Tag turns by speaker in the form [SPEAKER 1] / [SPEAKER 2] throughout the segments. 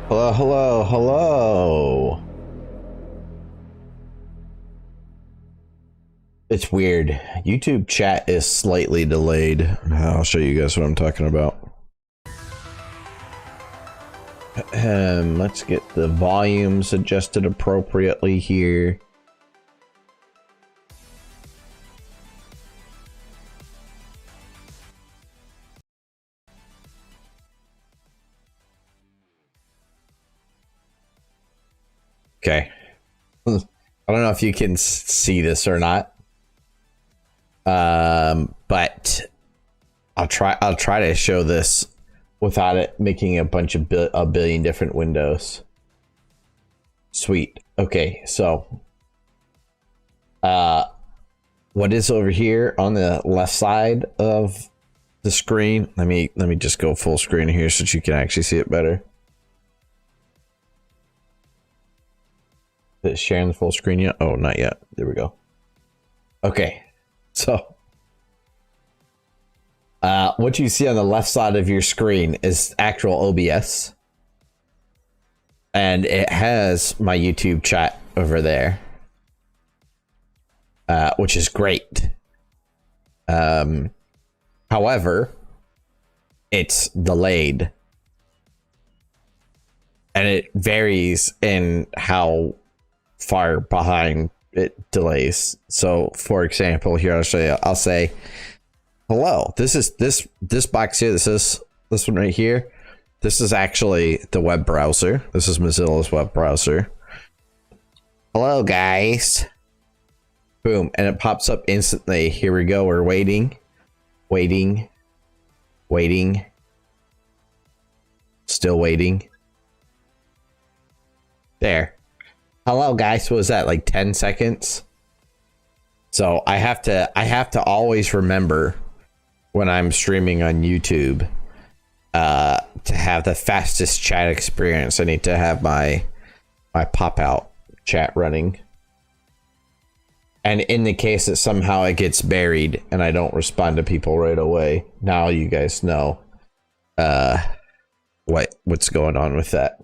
[SPEAKER 1] Hello, hello, hello. It's weird. YouTube chat is slightly delayed. I'll show you guys what I'm talking about. Let's get the volumes adjusted appropriately here. Okay. I don't know if you can see this or not. But I'll try to show this without it making a bunch of a billion different windows. Sweet. Okay, so what is over here on the left side of the screen? Let me just go full screen here so that you can actually see it better. Is it sharing the full screen yet? Oh, not yet. There we go. Okay, so what you see on the left side of your screen is actual OBS, and it has my YouTube chat over there, which is great. However, it's delayed, and it varies in how far behind it delays. So for example, here I'll show you. I'll say hello, this is this box here, this one right here, this is actually the web browser. This is Mozilla's web browser. Hello guys, boom, and it pops up instantly. Here we go, we're waiting, still waiting. There. Hello guys, what was that, like 10 seconds? So I have to always remember when I'm streaming on YouTube to have the fastest chat experience. I need to have my pop out chat running. And in the case that somehow it gets buried and I don't respond to people right away, now you guys know what's going on with that.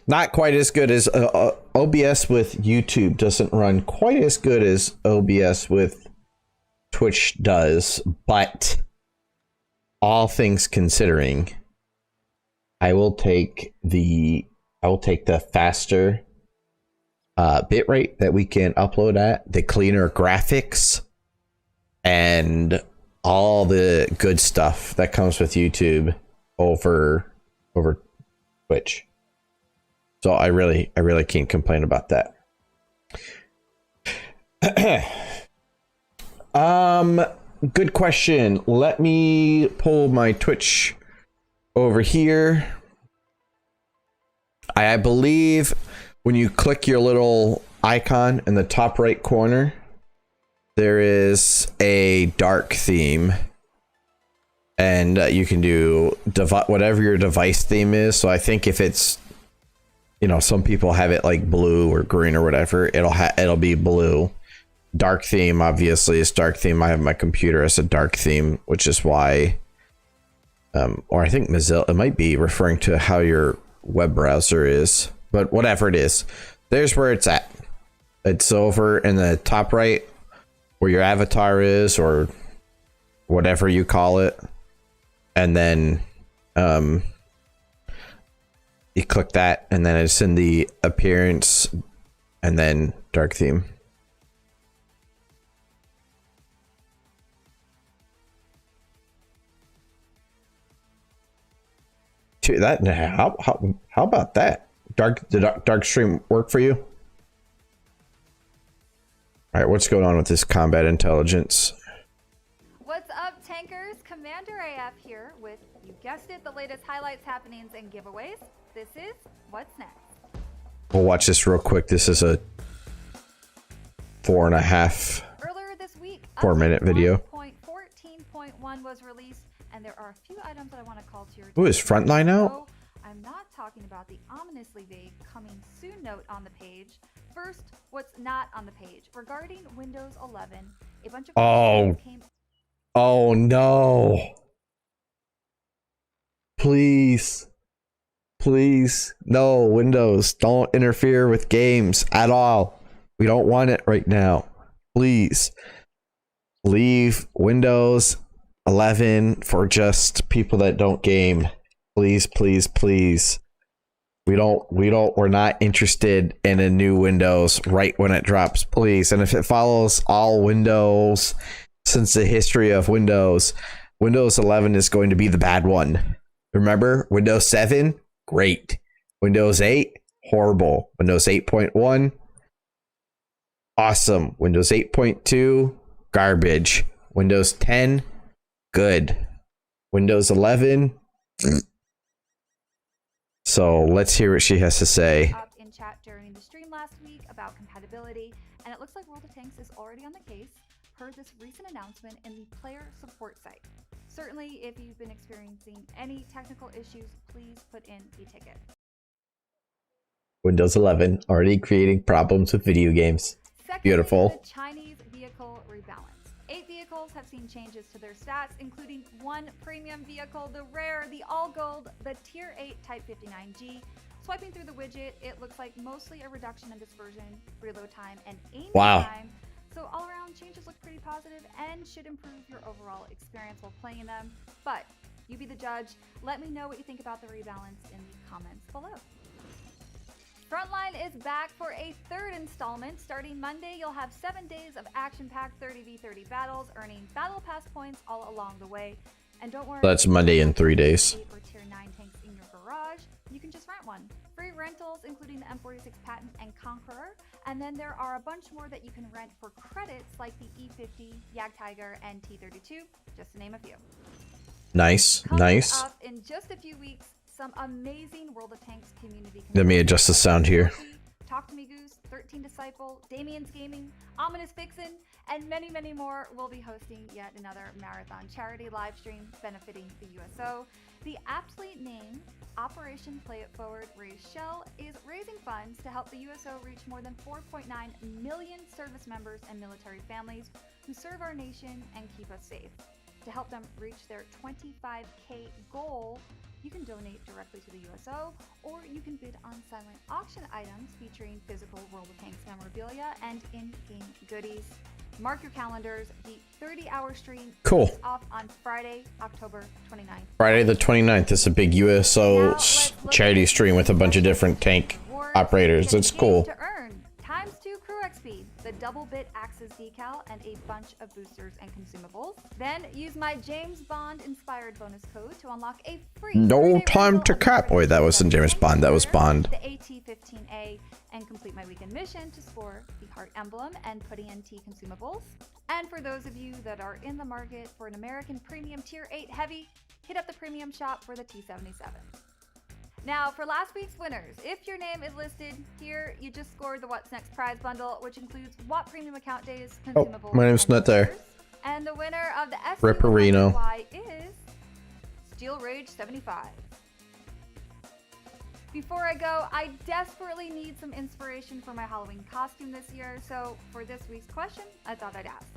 [SPEAKER 1] Not quite as good as OBS with YouTube doesn't run quite as good as OBS with Twitch does, but all things considering, I will take the faster bitrate that we can upload at, the cleaner graphics, and all the good stuff that comes with YouTube over Twitch. So I really can't complain about that. Good question. Let me pull my Twitch over here. I believe when you click your little icon in the top right corner, there is a dark theme, and you can do whatever your device theme is. So I think if it's, you know, some people have it like blue or green or whatever, it'll be blue. Dark theme obviously is dark theme. I have my computer as a dark theme, which is why or I think Mozilla, it might be referring to how your web browser is, but whatever it is, there's where it's at. It's over in the top right where your avatar is, or whatever you call it, and then you click that, and then it's in the appearance, and then dark theme. That how about that? Dark stream work for you? All right, what's going on with this combat intelligence?
[SPEAKER 2] What's up, tankers? Commander AF here with, you guessed it, the latest highlights, happenings, and giveaways. This is What's Next.
[SPEAKER 1] We'll watch this real quick. This is a 4.5
[SPEAKER 2] Earlier this week,
[SPEAKER 1] 4-minute video.
[SPEAKER 2] 1.14.1 was released, and there are a few items that I want to call to your
[SPEAKER 1] Ooh, is Frontline out?
[SPEAKER 2] So, I'm not talking about the ominously vague coming soon note on the page. First, what's not on the page. Regarding Windows 11, a bunch of
[SPEAKER 1] Oh no. Please. Please. No, Windows, don't interfere with games at all. We don't want it right now. Please. Leave Windows 11 for just people that don't game. Please, please, please. We're not interested in a new Windows right when it drops, please. And if it follows all Windows since the history of Windows, Windows 11 is going to be the bad one. Remember, Windows 7, great. Windows 8, horrible. Windows 8.1, awesome. Windows 8.2, garbage. Windows 10, good. Windows 11, so let's hear what she has to say.
[SPEAKER 2] Up in chat during the stream last week about compatibility, and it looks like World of Tanks is already on the case per this recent announcement in the player support site. Certainly, if you've been experiencing any technical issues, please put in the ticket.
[SPEAKER 1] Windows 11 already creating problems with video games.
[SPEAKER 2] Secondly,
[SPEAKER 1] beautiful.
[SPEAKER 2] The Chinese vehicle rebalance. 8 vehicles have seen changes to their stats, including 1 premium vehicle, the rare, the all gold, the tier 8 Type 59G. Swiping through the widget, it looks like mostly a reduction in dispersion, reload time, and aim time. So all around, changes look pretty positive and should improve your overall experience while playing them. But you be the judge. Let me know what you think about the rebalance in the comments below. Frontline is back for a 3rd installment. Starting Monday, you'll have 7 days of action-packed 30v30 battles, earning battle pass points all along the way. And don't worry,
[SPEAKER 1] that's Monday in 3 days.
[SPEAKER 2] 8 or tier 9 tanks in your garage, you can just rent one. Free rentals, including the M46 Patton and Conqueror. And then there are a bunch more that you can rent for credits, like the E50, Jagdtiger, and T32, just to name a few.
[SPEAKER 1] Nice, nice.
[SPEAKER 2] Up in just a few weeks, some amazing World of Tanks community.
[SPEAKER 1] Let me adjust the sound here.
[SPEAKER 2] Talk to Me Goose, 13 Disciple, Damien's Gaming, Ominous Vixen, and many, many more will be hosting yet another marathon charity live stream benefiting the USO. The aptly named Operation Play It Forward Raise Shell is raising funds to help the USO reach more than 4.9 million service members and military families who serve our nation and keep us safe. To help them reach their 25K goal, you can donate directly to the USO, or you can bid on silent auction items featuring physical World of Tanks memorabilia and in-game goodies. Mark your calendars. The 30-hour stream is off on Friday, October 29th.
[SPEAKER 1] Friday the 29th is a big USO charity stream with a bunch of different tank operators. It's cool.
[SPEAKER 2] To earn ×2 crew XP, the double bit Axis decal, and a bunch of boosters and consumables. Then use my James Bond inspired bonus code to unlock a free
[SPEAKER 1] No Time to Cap. Wait, that wasn't James Bond, that was Bond.
[SPEAKER 2] The AT-15A, and complete my weekend mission to score the heart emblem and putty NT consumables. And for those of you that are in the market for an American premium tier 8 heavy, hit up the premium shop for the T-77. Now, for last week's winners, if your name is listed here, you just scored the What's Next prize bundle, which includes WAT Premium account days, consumables.
[SPEAKER 1] Oh, my name's not there.
[SPEAKER 2] And the winner of the
[SPEAKER 1] Ripperino
[SPEAKER 2] is Steel Rage 75. Before I go, I desperately need some inspiration for my Halloween costume this year, so for this week's question, I thought I'd ask.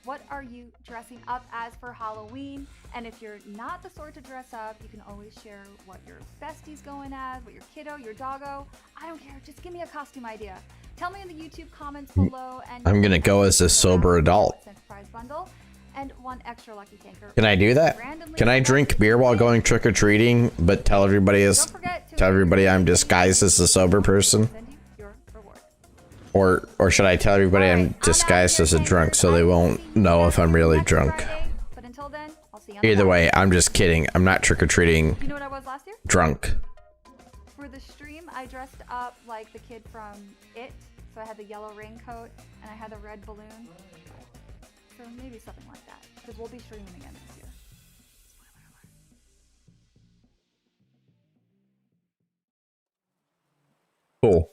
[SPEAKER 2] What are you dressing up as for Halloween? And if you're not the sort to dress up, you can always share what your bestie's going as, what your kiddo, your doggo. I don't care, just give me a costume idea. Tell me in the YouTube comments below. And
[SPEAKER 1] I'm gonna go as a sober adult.
[SPEAKER 2] Prize bundle. and 1 extra lucky tanker.
[SPEAKER 1] Can I do that?
[SPEAKER 2] Randomly
[SPEAKER 1] Can I drink beer while going trick-or-treating, but tell everybody I'm disguised as a sober person?
[SPEAKER 2] Send you your reward.
[SPEAKER 1] Or should I tell everybody I'm disguised as a drunk so they won't know if I'm really drunk?
[SPEAKER 2] But until then, I'll see you on the
[SPEAKER 1] Either
[SPEAKER 2] back.
[SPEAKER 1] way, I'm just kidding. I'm not trick-or-treating
[SPEAKER 2] You know what I was last year?
[SPEAKER 1] drunk.
[SPEAKER 2] For the stream, I dressed up like the kid from It. So I had the yellow raincoat and I had the red balloon. So maybe something like that. Because we'll be streaming again this year. Spoiler alert.
[SPEAKER 1] Cool.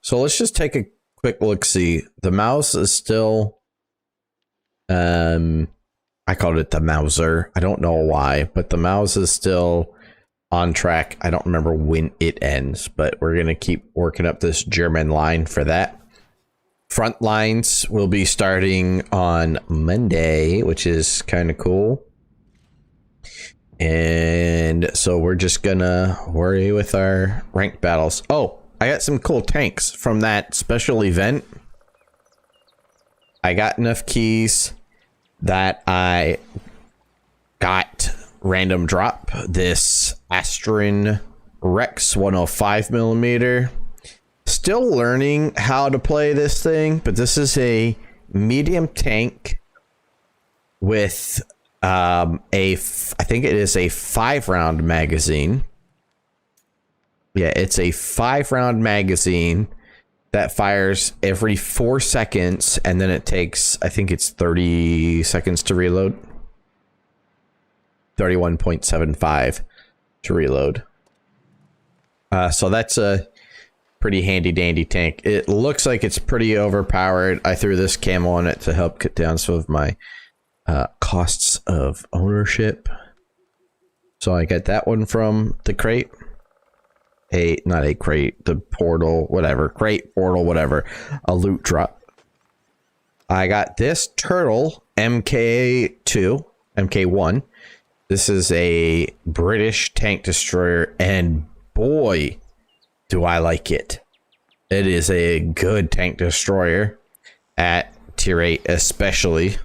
[SPEAKER 1] So let's just take a quick look-see. The mouse is still... I called it the Mauser. I don't know why, but the mouse is still on track. I don't remember when it ends, but we're going to keep working up this German line for that. Front lines will be starting on Monday, which is kind of cool. And so we're just gonna worry with our ranked battles. Oh, I got some cool tanks from that special event. I got enough keys that I got random drop this Astron Rex 105mm. Still learning how to play this thing, but this is a medium tank with I think it is a 5-round magazine. Yeah, it's a 5-round magazine that fires every 4 seconds, and then it takes, I think it's 30 seconds to reload. 31.75 to reload. So that's a pretty handy dandy tank. It looks like it's pretty overpowered. I threw this camo on it to help cut down some of my costs of ownership. So I got that one from the crate. Not a crate, the portal, whatever. Crate, portal, whatever. A loot drop. I got this turtle MK2, MK1. This is a British tank destroyer, and boy, do I like it. It is a good tank destroyer at tier 8, especially.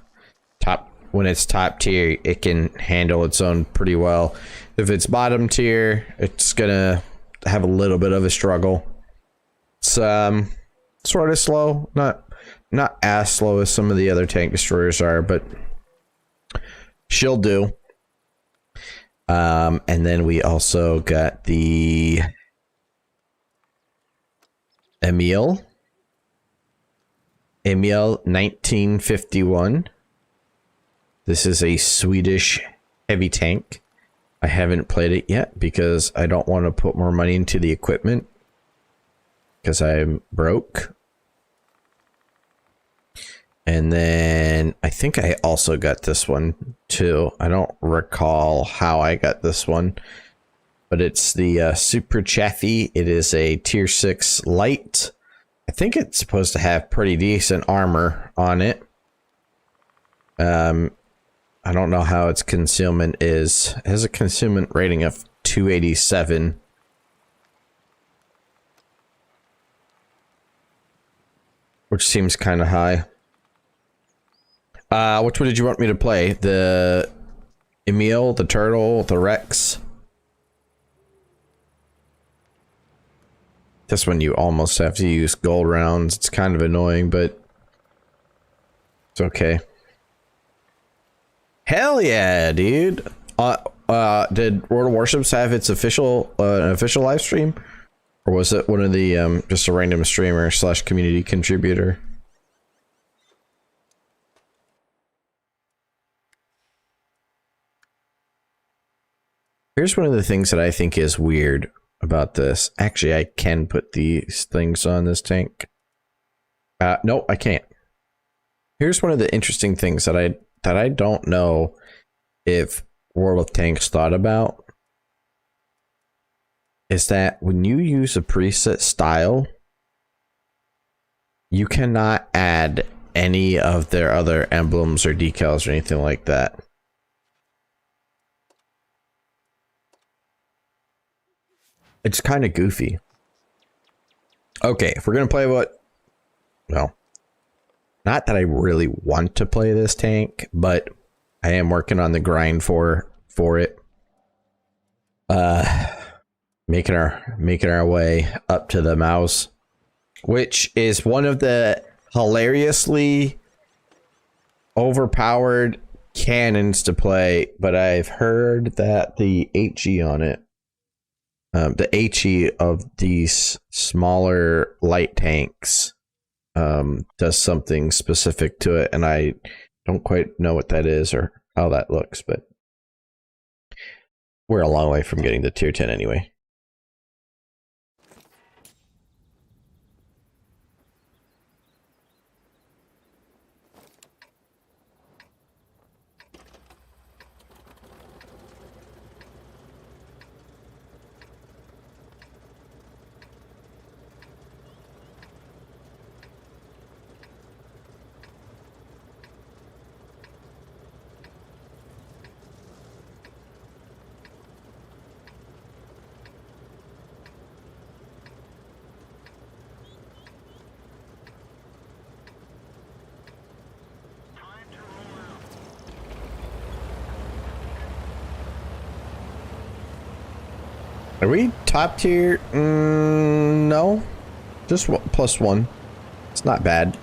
[SPEAKER 1] When it's top tier, it can handle its own pretty well. If it's bottom tier, it's gonna have a little bit of a struggle. It's sort of slow, not as slow as some of the other tank destroyers are, but she'll do. And then we also got the Emil 1951. This is a Swedish heavy tank. I haven't played it yet because I don't want to put more money into the equipment because I'm broke. And then I think I also got this one too. I don't recall how I got this one, but it's the Super Chaffee. It is a tier 6 light. I think it's supposed to have pretty decent armor on it. I don't know how its concealment is. It has a concealment rating of 287. Which seems kind of high. Which one did you want me to play? The Emil, the turtle, the Rex? This one you almost have to use gold rounds. It's kind of annoying, but it's okay. Hell yeah, dude. Did World of Warships have its official an official live stream, or was it one of the just a random streamer / community contributor? Here's one of the things that I think is weird about this. Actually, I can put these things on this tank. No, I can't. Here's one of the interesting things that I don't know if World of Tanks thought about, is that when you use a preset style, you cannot add any of their other emblems or decals or anything like that. It's kind of goofy. Okay, if we're gonna play well, Not that I really want to play this tank, but I am working on the grind for it. Making our way up to the mouse, which is one of the hilariously overpowered cannons to play, but I've heard that the HE on it, the HE of these smaller light tanks, does something specific to it, and I don't quite know what that is or how that looks, but we're a long way from getting to tier 10 anyway. Are we top tier? No. Just +1. It's not bad.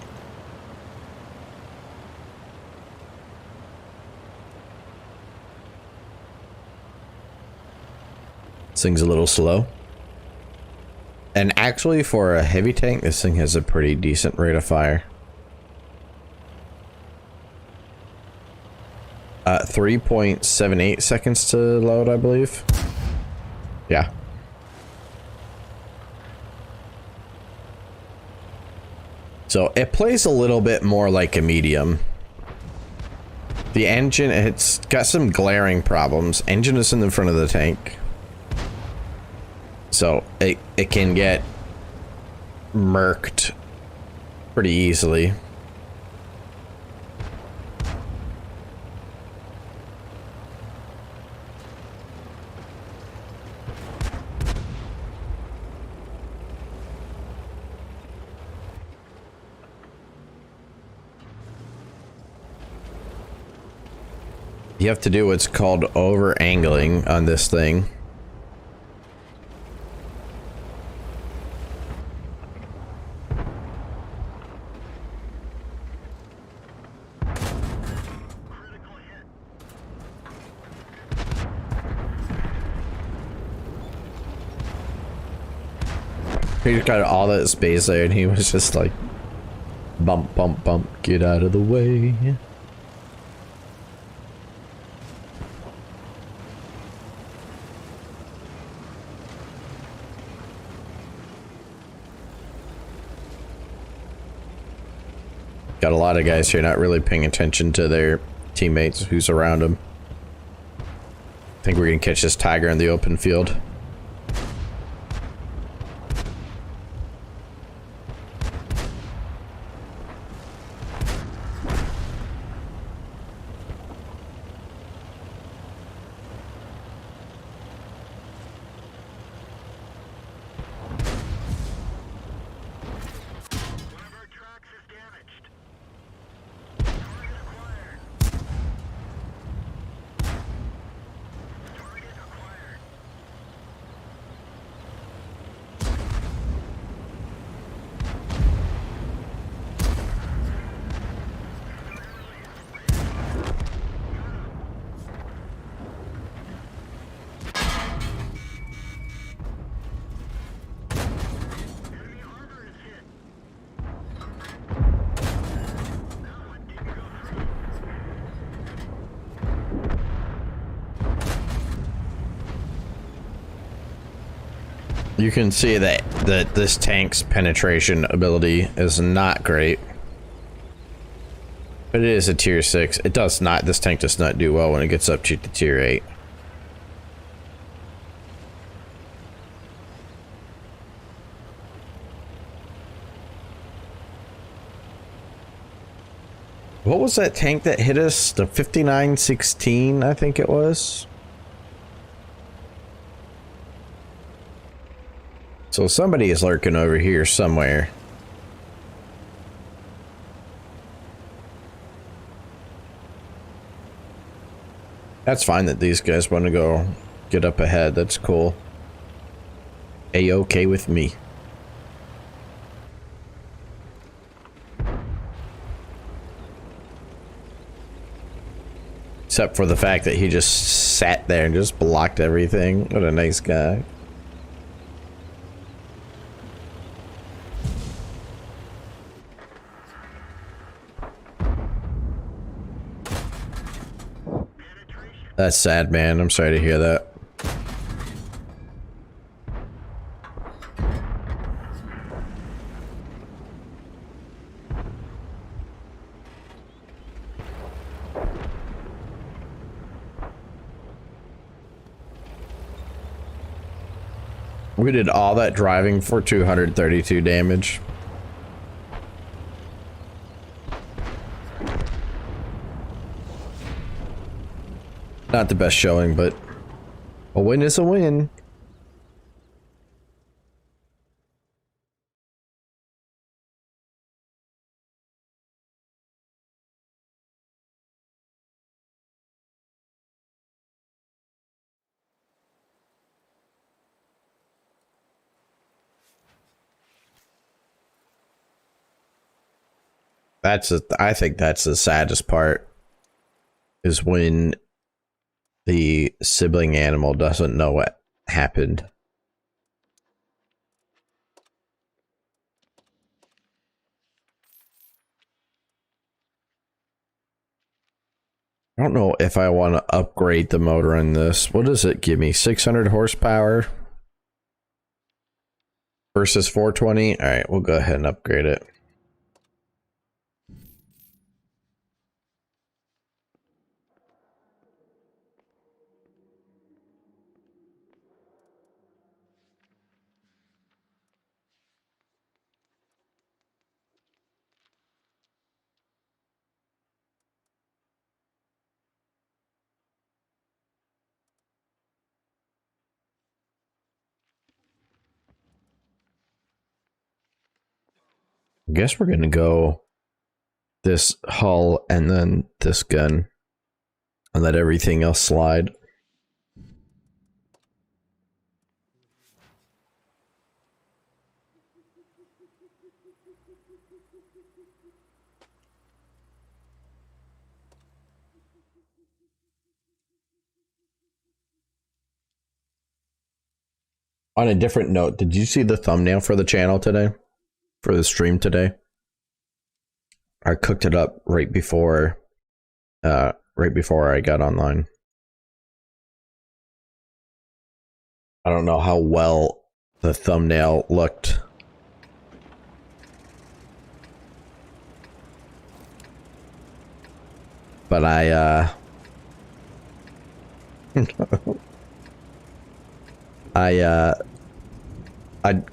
[SPEAKER 1] This thing's a little slow. And actually, for a heavy tank, this thing has a pretty decent rate of fire. 3.78 seconds to load, I believe. Yeah. So it plays a little bit more like a medium. The engine, it's got some glaring problems. Engine is in the front of the tank. So it can get murked pretty easily. You have to do what's called over angling on this thing. He just got all that space there and he was just like, bump, bump, bump, get out of the way. Got a lot of guys here not really paying attention to their teammates who's around them. I think we're gonna catch this tiger in the open field. You can see that this tank's penetration ability is not great. But it is a tier 6. It does not, this tank does not do well when it gets up to tier 8. What was that tank that hit us? The 5916, I think it was. So somebody is lurking over here somewhere. That's fine that these guys want to go get up ahead. That's cool. A-okay with me. Except for the fact that he just sat there and just blocked everything. What a nice guy. That's sad, man. I'm sorry to hear that. We did all that driving for 232 damage. Not the best showing, but a win is a win. I think that's the saddest part, is when the sibling animal doesn't know what happened. I don't know if I want to upgrade the motor in this. What does it give me? 600 horsepower versus 420? All right, we'll go ahead and upgrade it. I guess we're gonna go this hull and then this gun and let everything else slide. On a different note, did you see the thumbnail for the channel today? For the stream today? I cooked it up right before I got online. I don't know how well the thumbnail looked. But I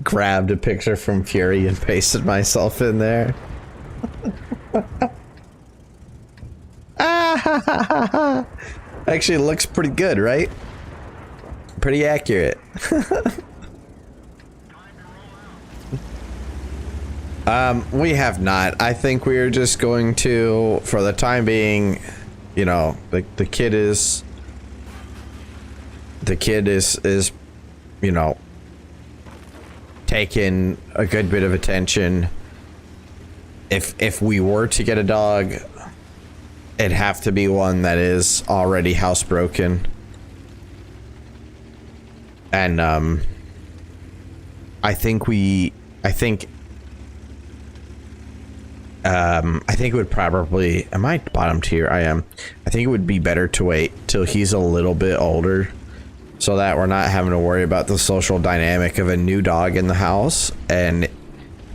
[SPEAKER 1] grabbed a picture from Fury and pasted myself in there. Actually, it looks pretty good, right? Pretty accurate. We have not. I think we are just going to, for the time being, you know, the kid is, you know, taking a good bit of attention. If we were to get a dog, it'd have to be one that is already housebroken. And I think it would probably, am I bottom tier? I am. I think it would be better to wait till he's a little bit older, so that we're not having to worry about the social dynamic of a new dog in the house and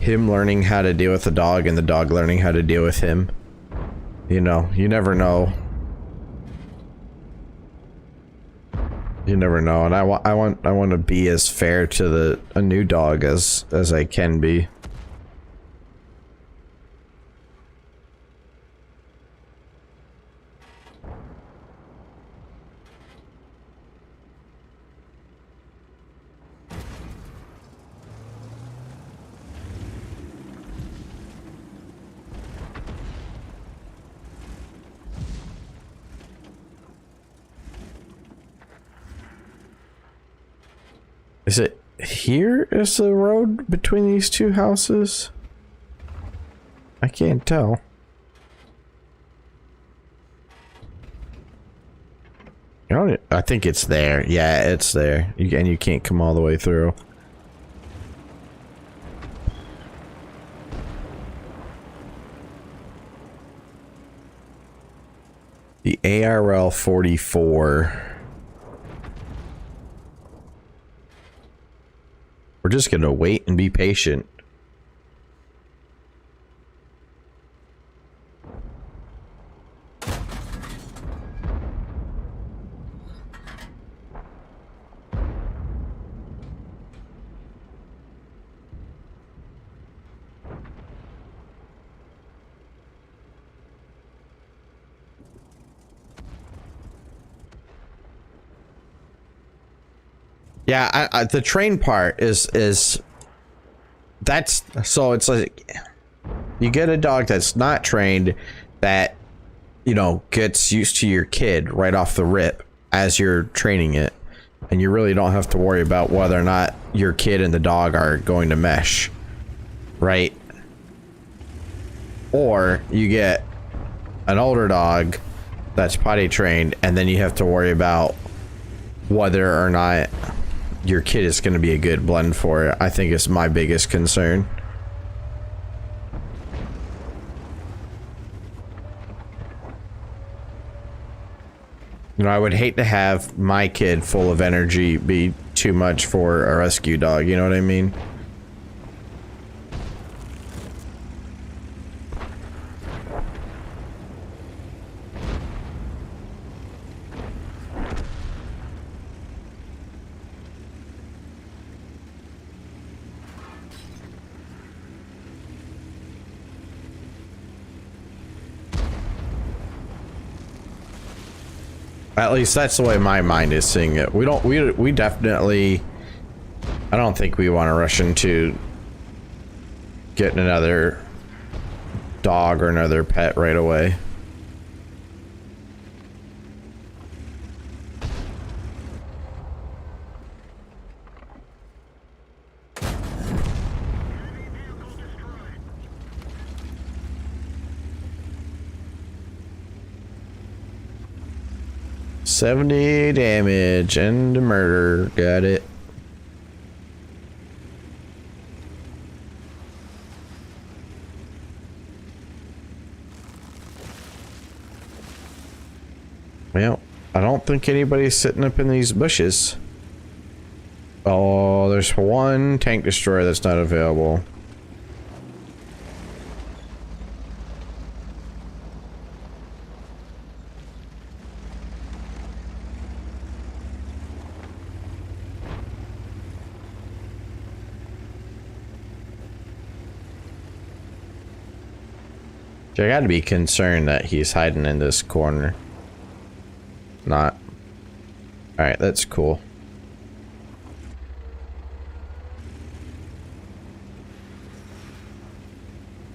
[SPEAKER 1] him learning how to deal with the dog and the dog learning how to deal with him. You know, you never know. You never know, and I want to be as fair to a new dog as I can be. Is it here is the road between these two houses? I can't tell. I think it's there. Yeah, it's there. And you can't come all the way through. The ARL 44. We're just gonna wait and be patient. Yeah, the train part is that's so it's like you get a dog that's not trained that, you know, gets used to your kid right off the rip as you're training it, and you really don't have to worry about whether or not your kid and the dog are going to mesh, right? Or you get an older dog that's potty trained, and then you have to worry about whether or not your kid is going to be a good blend for it. I think it's my biggest concern. You know, I would hate to have my kid full of energy be too much for a rescue dog, you know what I mean? At least that's the way my mind is seeing it. We definitely, I don't think we want to rush into getting another dog or another pet right away. $70 damage and a murder. Got it. Well, I don't think anybody's sitting up in these bushes. Oh, there's one tank destroyer that's not available. I gotta be concerned that he's hiding in this corner. Not. Alright, that's cool.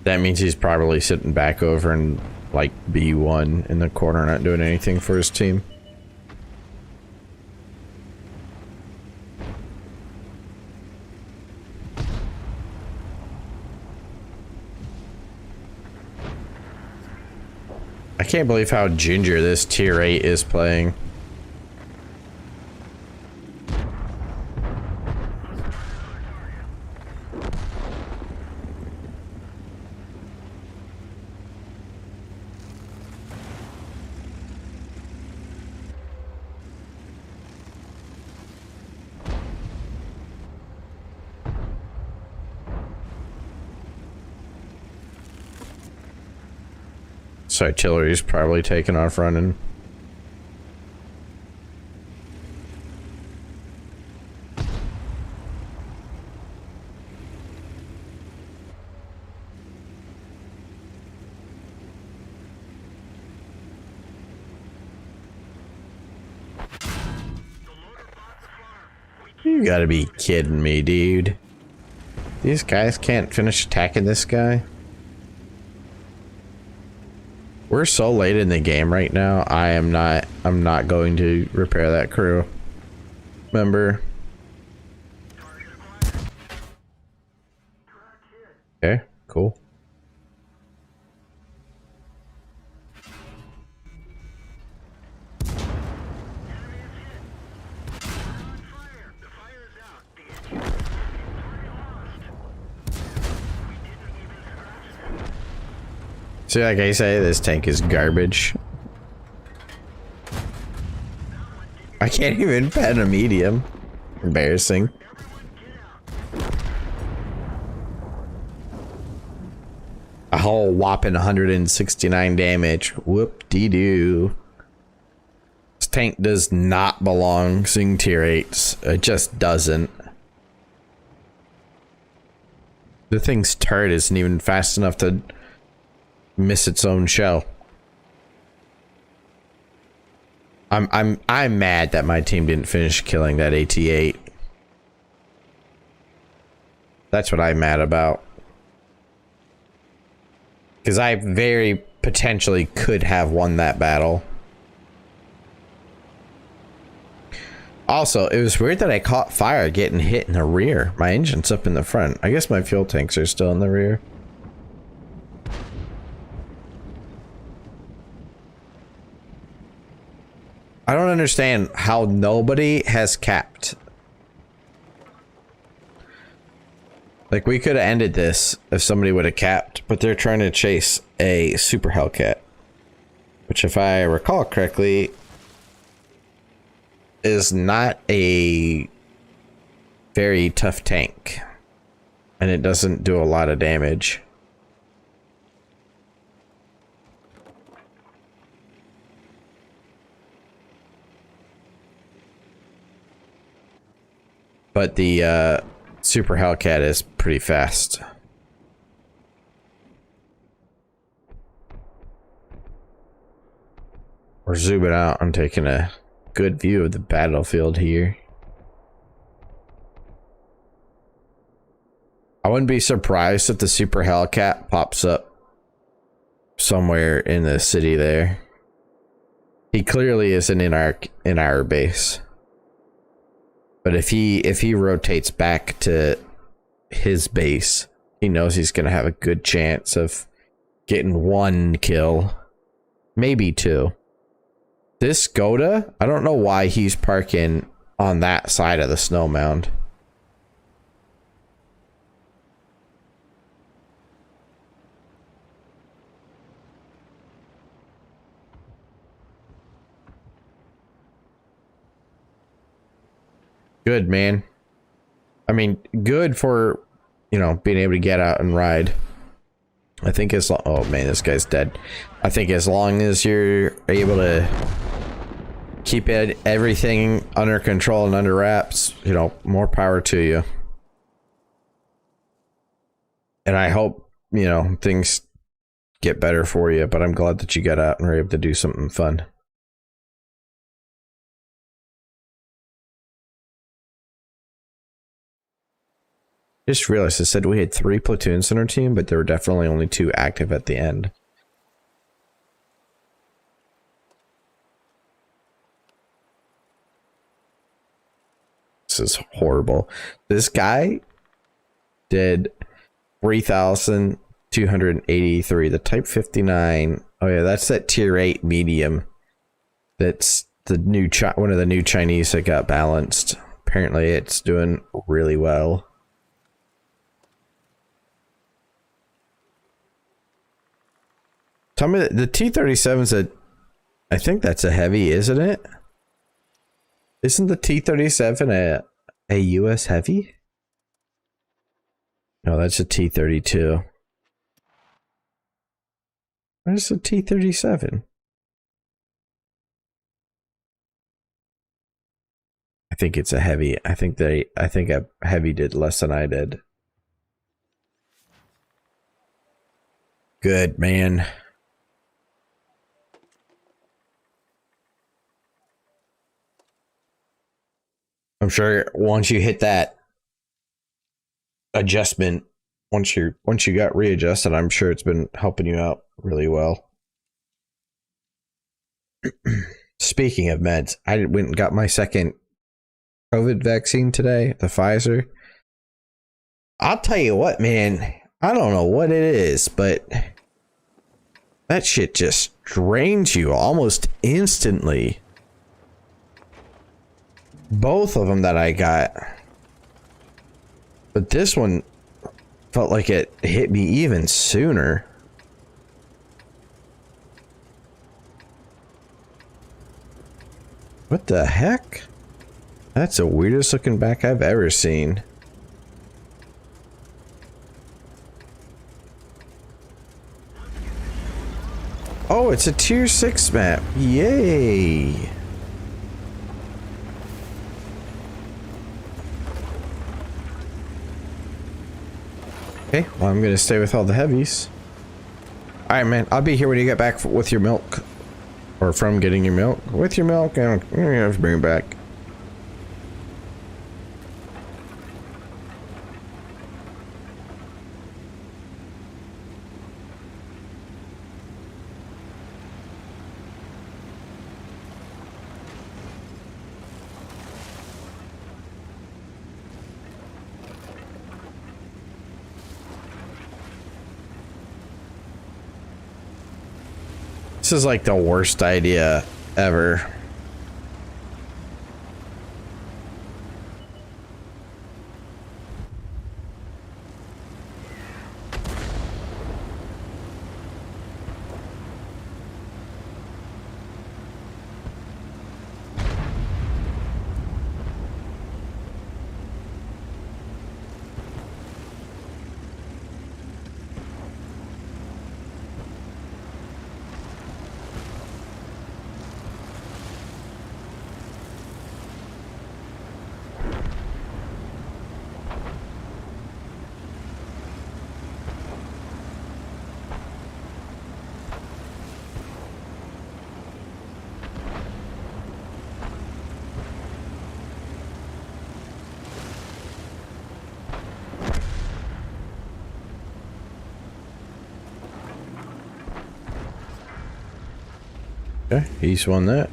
[SPEAKER 1] That means he's probably sitting back over in, like, B1 in the corner, not doing anything for his team. I can't believe how ginger this tier 8 is playing. So artillery's probably taking off running. You gotta be kidding me, dude. These guys can't finish attacking this guy. We're so late in the game right now. I'm not going to repair that crew member. Okay, cool. See, like I say, this tank is garbage. I can't even pen a medium. Embarrassing. A whole whopping 169 damage. Whoop-de-doo. This tank does not belong seeing tier 8s. It just doesn't. The thing's turret isn't even fast enough to miss its own shell. I'm mad that my team didn't finish killing that AT-8. That's what I'm mad about. Because I very potentially could have won that battle. Also, it was weird that I caught fire getting hit in the rear. My engine's up in the front. I guess my fuel tanks are still in the rear. I don't understand how nobody has capped. Like, we could have ended this if somebody would have capped, but they're trying to chase a Super Hellcat, which, if I recall correctly, is not a very tough tank, and it doesn't do a lot of damage. But the Super Hellcat is pretty fast. We're zooming out. I'm taking a good view of the battlefield here. I wouldn't be surprised if the Super Hellcat pops up somewhere in the city there. He clearly isn't in our base. But if he rotates back to his base, he knows he's gonna have a good chance of getting one kill, maybe two. This Goda, I don't know why he's parking on that side of the snow mound. Good, man. I mean, good for, you know, being able to get out and ride. I think as long, oh man, this guy's dead. I think as long as you're able to keep everything under control and under wraps, you know, more power to you. And I hope, you know, things get better for you, but I'm glad that you got out and were able to do something fun. Just realized I said we had 3 platoons in our team, but there were definitely only 2 active at the end. This is horrible. This guy did 3,283. The Type 59. Oh yeah, that's that tier 8 medium. That's the new one of the new Chinese that got balanced. Apparently it's doing really well. Tell me, the T-37's I think that's a heavy, isn't it? Isn't the T-37 a US heavy? No, that's a T-32. Where's the T-37? I think it's a heavy. I think a heavy did less than I did. Good, man. I'm sure once you hit that adjustment, once you got readjusted, I'm sure it's been helping you out really well. Speaking of meds, I went and got my second COVID vaccine today, the Pfizer. I'll tell you what, man, I don't know what it is, but that shit just drains you almost instantly. Both of them that I got. But this one felt like it hit me even sooner. What the heck? That's the weirdest looking back I've ever seen. Oh, it's a tier 6 map. Yay. Okay, well, I'm gonna stay with all the heavies. Alright, man, I'll be here when you get back with your milk. Or from getting your milk. With your milk, I don't have to bring it back. This is like the worst idea ever. Okay, he's won that.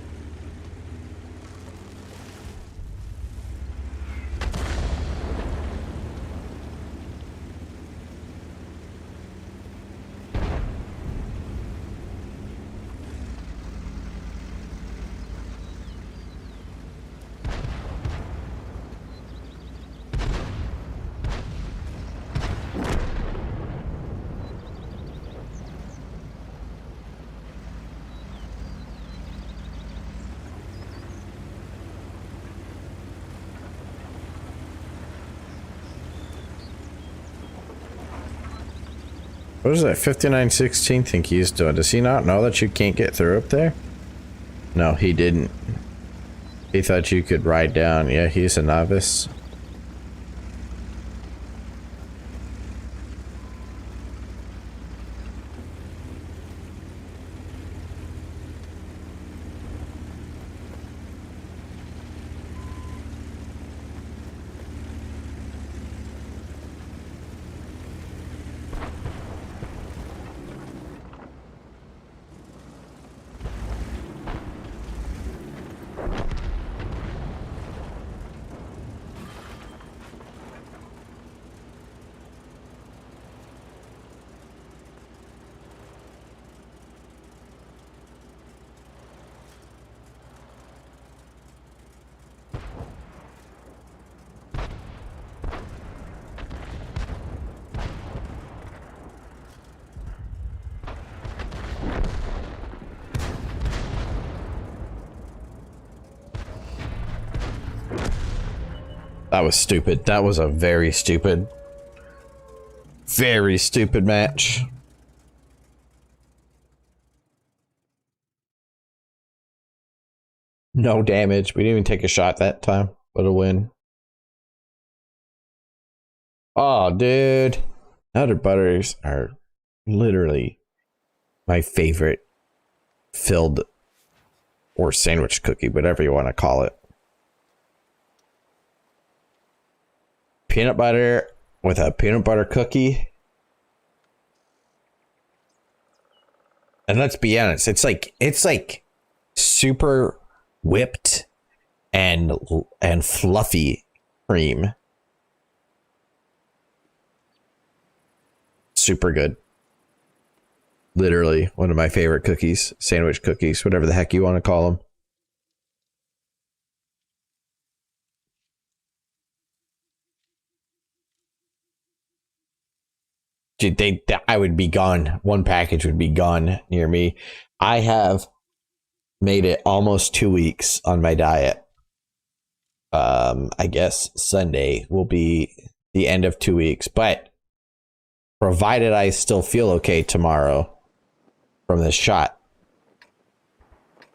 [SPEAKER 1] What is that 5916 think he's doing? Does he not know that you can't get through up there? No, he didn't. He thought you could ride down. Yeah, he's a novice. That was stupid. That was a very stupid match. No damage. We didn't even take a shot that time. What a win. Oh, dude. Nutter Butters are literally my favorite filled or sandwich cookie, whatever you want to call it. Peanut butter with a peanut butter cookie. And let's be honest, it's like super whipped and fluffy cream. super good. Literally one of my favorite cookies, sandwich cookies, whatever the heck you want to call them. Dude, I would be gone. One package would be gone near me. I have made it almost 2 weeks on my diet. I guess Sunday will be the end of 2 weeks, but provided I still feel okay tomorrow from this shot,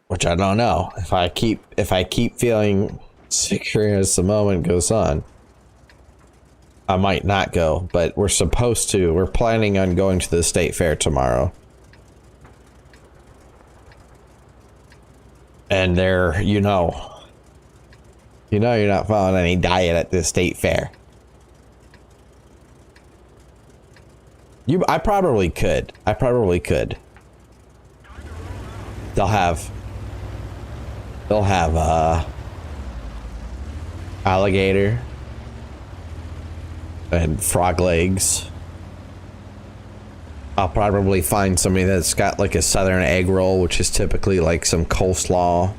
[SPEAKER 1] which I don't know. If I keep feeling sicker as the moment goes on, I might not go, but we're planning on going to the state fair tomorrow. And there, you're not following any diet at the state fair. I probably could. They'll have alligator and frog legs. I'll probably find somebody that's got like a southern egg roll, which is typically like some coleslaw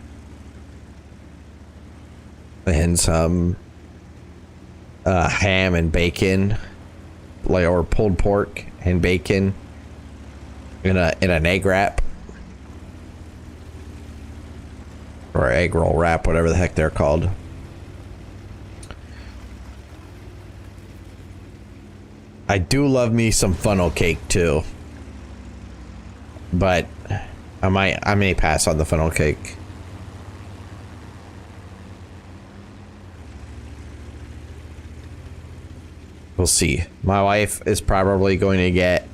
[SPEAKER 1] and some ham and bacon, like, or pulled pork and bacon in an egg wrap or egg roll wrap, whatever the heck they're called. I do love me some funnel cake too, but I may pass on the funnel cake. We'll see. My wife is probably going to get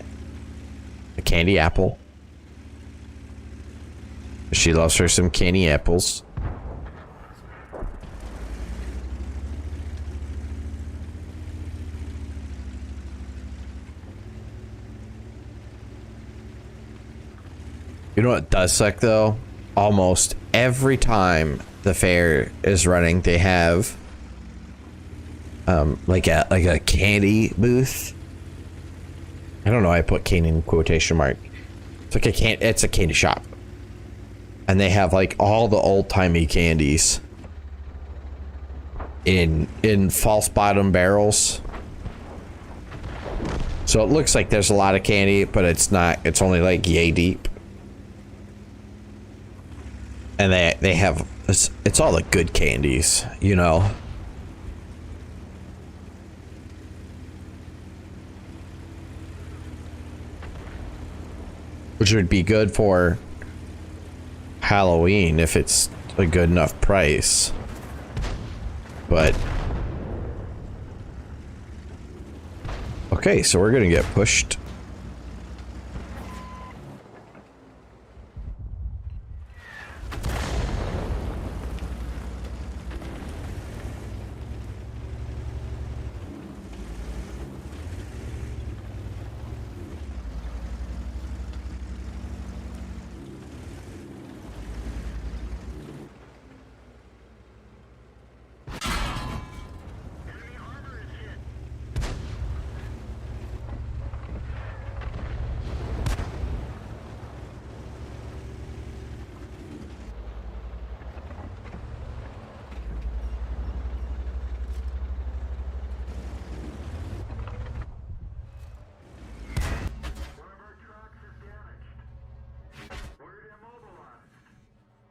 [SPEAKER 1] a candy apple. She loves her some candy apples. You know what does suck though? Almost every time the fair is running, they have like a candy booth. I don't know why I put candy in quotation mark. It's a candy shop. And they have like all the old-timey candies in false bottom barrels. So it looks like there's a lot of candy, but it's not. It's only like yay deep. And they have it's all the good candies, you know. Which would be good for Halloween if it's a good enough price. But okay, so we're gonna get pushed.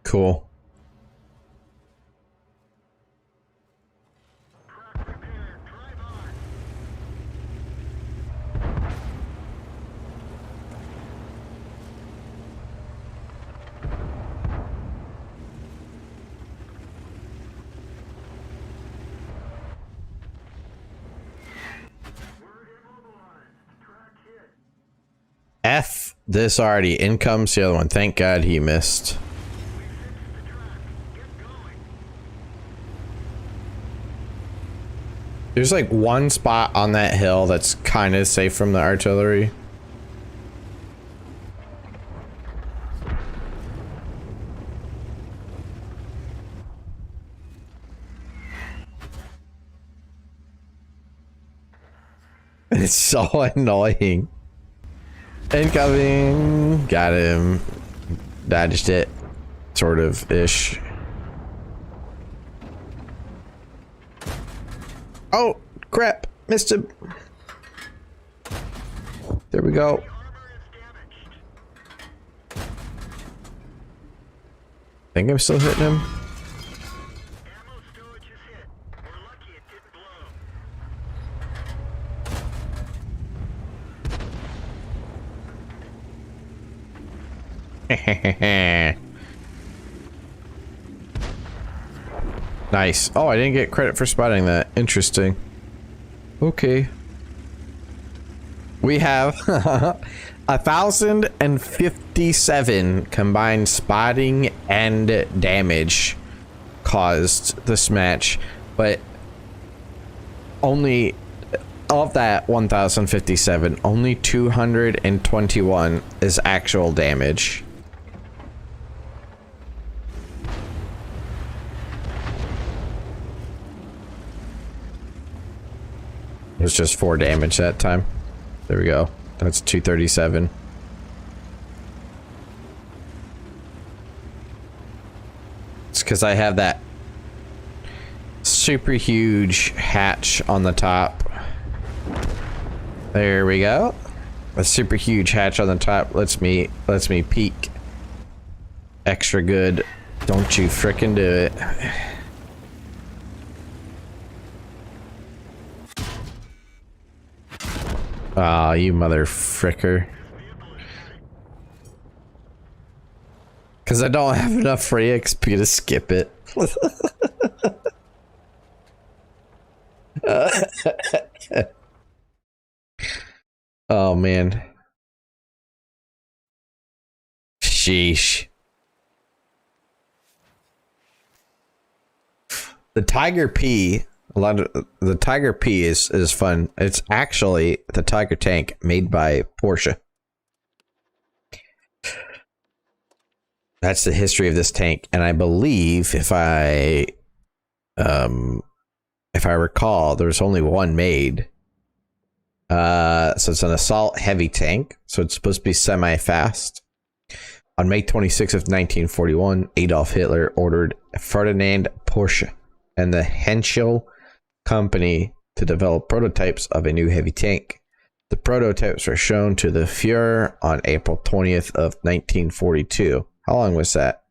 [SPEAKER 1] Cool. F this already. In comes the other one. Thank God he missed. There's like one spot on that hill that's kind of safe from the artillery. It's so annoying. Incoming. Got him. Dodged it. Sort of ish. Oh, crap. Missed him. There we go. Think I'm still hitting him. Nice. Oh, I didn't get credit for spotting that. Interesting. Okay. We have 1,057 combined spotting and damage caused this match, but only of that 1,057, only 221 is actual damage. It was just 4 damage that time. There we go. That's 237. It's because I have that super huge hatch on the top. There we go. A super huge hatch on the top lets me peek extra good. Don't you frickin' do it. Aw, you mother fricker. Cause I don't have enough free XP to skip it. Oh man. Sheesh. The Tiger P, a lot of the Tiger P is fun. It's actually the Tiger tank made by Porsche. That's the history of this tank, and I believe if I recall, there's only one made. So it's an assault heavy tank, so it's supposed to be semi-fast. On May 26th of 1941, Adolf Hitler ordered Ferdinand Porsche and the Henschel company to develop prototypes of a new heavy tank. The prototypes were shown to the Fuhrer on April 20th of 1942. How long was that?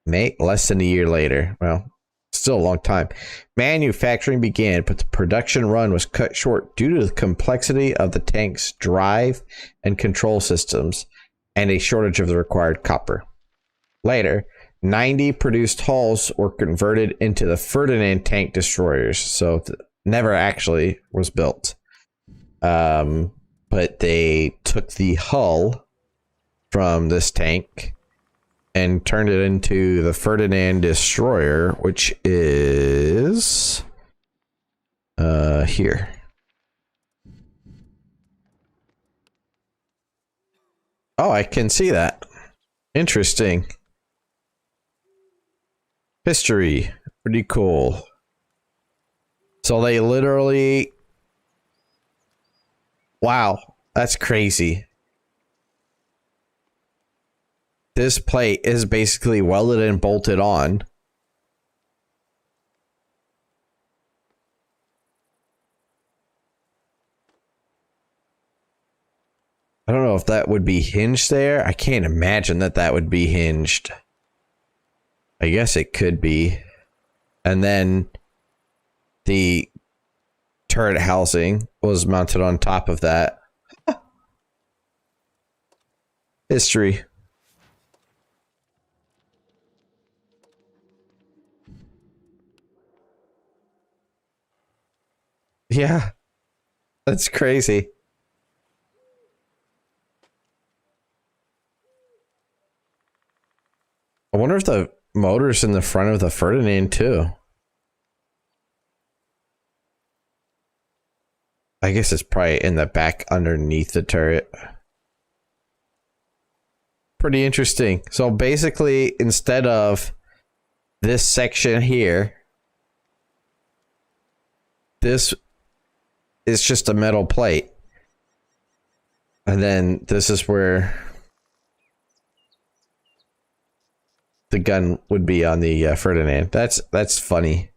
[SPEAKER 1] May, less than a year later. Well, still a long time. Manufacturing began, but the production run was cut short due to the complexity of the tank's drive and control systems and a shortage of the required copper. Later, 90 produced hulls were converted into the Ferdinand tank destroyers, so never actually was built. But they took the hull from this tank and turned it into the Ferdinand destroyer, which is here. Oh, I can see that. Interesting. History. Pretty cool. So they literally... Wow, that's crazy. This plate is basically welded and bolted on. I don't know if that would be hinged there. I can't imagine that that would be hinged. I guess it could be. And then the turret housing was mounted on top of that. History. Yeah, that's crazy. I wonder if the motor's in the front of the Ferdinand too. I guess it's probably in the back underneath the turret. Pretty interesting. So basically, instead of this section here, this is just a metal plate. And then this is where the gun would be on the Ferdinand. That's funny.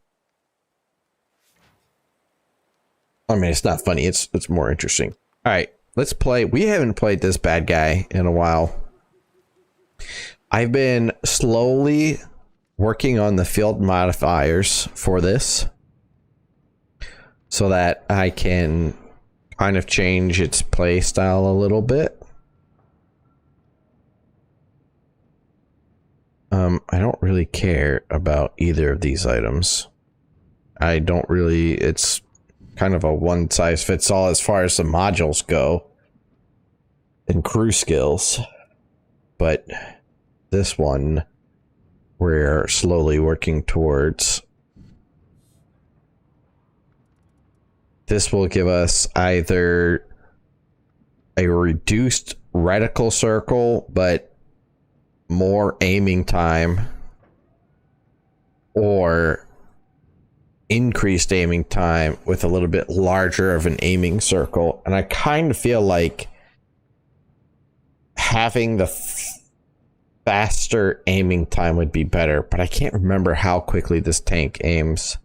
[SPEAKER 1] I mean, it's not funny. It's more interesting. All right, let's play. We haven't played this bad guy in a while. I've been slowly working on the field modifiers for this so that I can kind of change its play style a little bit. I don't really care about either of these items. I don't really, it's kind of a one size fits all as far as the modules go and crew skills. But this one we're slowly working towards. This will give us either a reduced reticle circle, but more aiming time, or increased aiming time with a little bit larger of an aiming circle. And I kind of feel like having the faster aiming time would be better, but I can't remember how quickly this tank aims.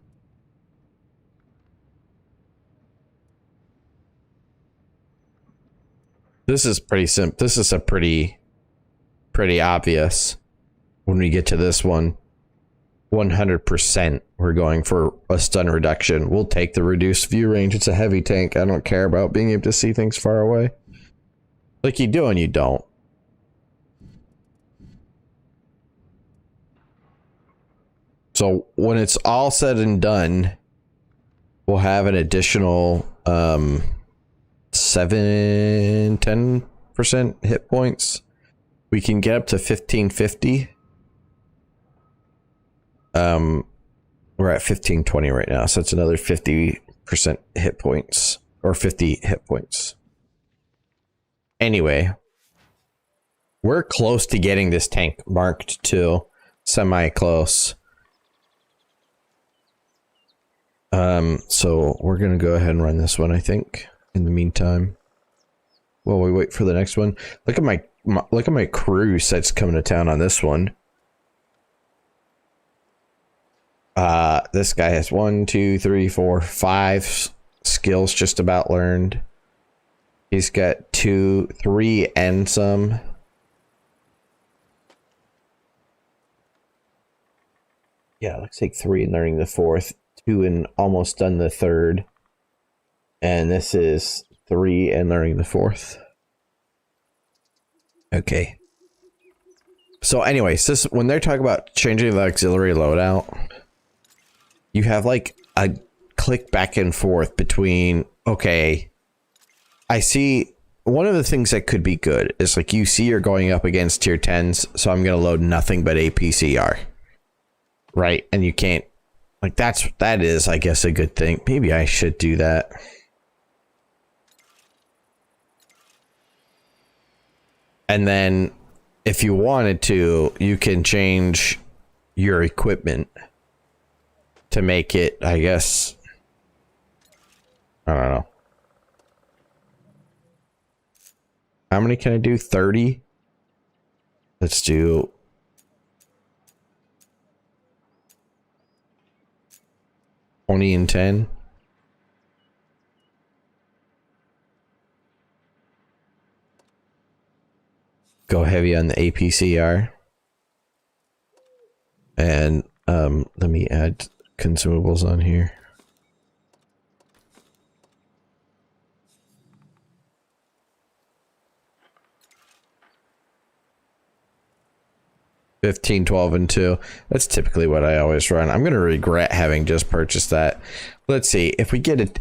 [SPEAKER 1] This is pretty simple. This is a pretty obvious when we get to this one. 100% we're going for a stun reduction. We'll take the reduced view range. It's a heavy tank. I don't care about being able to see things far away. Like you do and you don't. So when it's all said and done, we'll have an additional 10% hit points. We can get up to 1550. We're at 1520 right now, so it's another 50% hit points, or 50 hit points. Anyway, we're close to getting this tank marked too, semi-close. So we're gonna go ahead and run this one, I think, in the meantime, while we wait for the next one. Look at my crew sets coming to town on this one. This guy has 1, 2, 3, 4, 5 skills just about learned. He's got 2, 3 and some. Yeah, looks like 3 and learning the 4th, 2 and almost done the 3rd. And this is 3 and learning the 4th. Okay. So anyways, this, when they're talking about changing the auxiliary loadout, you have like a click back and forth between, okay, I see one of the things that could be good is like you see you're going up against tier 10s, so I'm going to load nothing but APCR. Right? And you can't, like, that is, I guess, a good thing. Maybe I should do that. And then if you wanted to, you can change your equipment to make it, I guess, I don't know. How many can I do? 30? Let's do 20 and 10. Go heavy on the APCR. And let me add consumables on here. $15, $12, and $2. That's typically what I always run. I'm gonna regret having just purchased that. Let's see if we get it.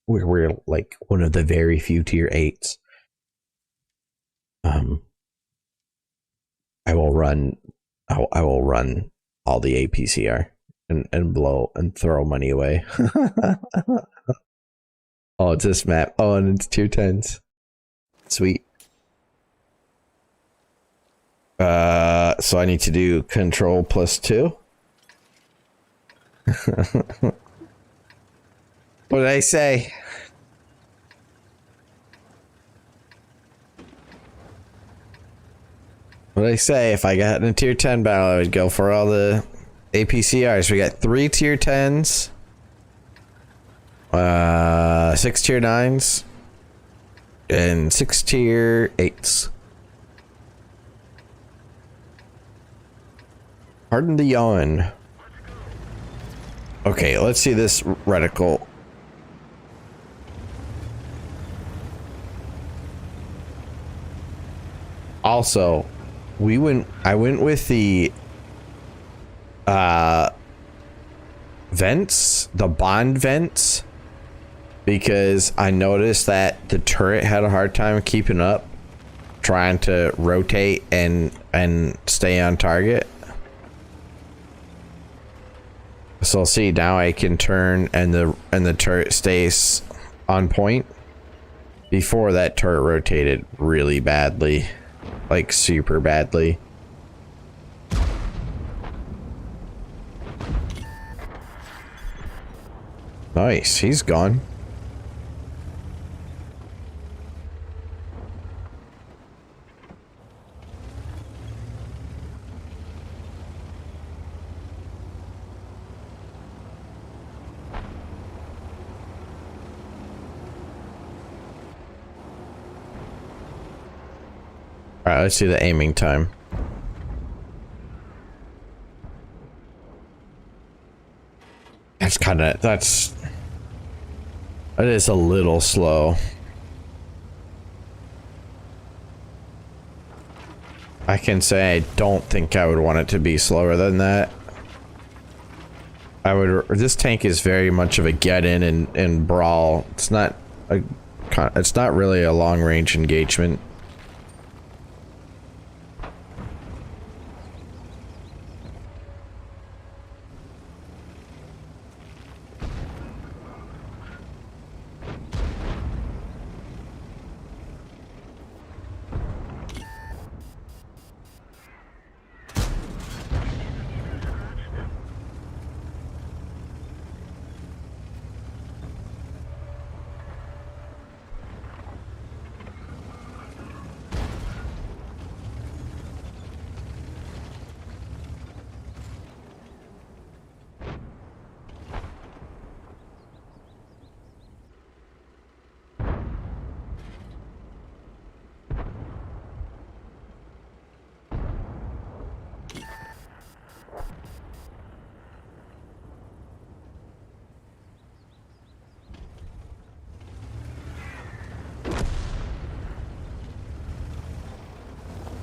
[SPEAKER 1] We're like one of the very few tier 8s. I will run all the APCR and blow and throw money away. Oh, it's this map. Oh, and it's tier 10s. Sweet. So I need to do control +2. What did I say? What I say, if I got in a tier 10 battle, I would go for all the APCRs. We got 3 tier 10s, 6 tier 9s, and 6 tier 8s. Pardon the yawn. Okay, let's see this reticle. Also, I went with the vents, the bond vents, because I noticed that the turret had a hard time keeping up, trying to rotate and stay on target. So see, now I can turn and the turret stays on point. Before, that turret rotated really badly, like super badly. Nice, he's gone. Alright, let's see the aiming time. That is a little slow. I can say I don't think I would want it to be slower than that. This tank is very much of a get in and brawl. It's not really a long range engagement.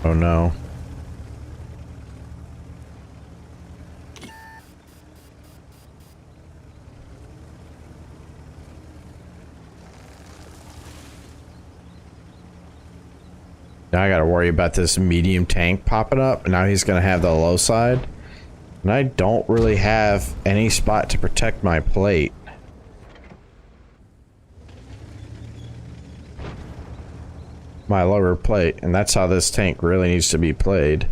[SPEAKER 1] Oh no. Now I gotta worry about this medium tank popping up. Now he's gonna have the low side. And I don't really have any spot to protect my plate. My lower plate, and that's how this tank really needs to be played.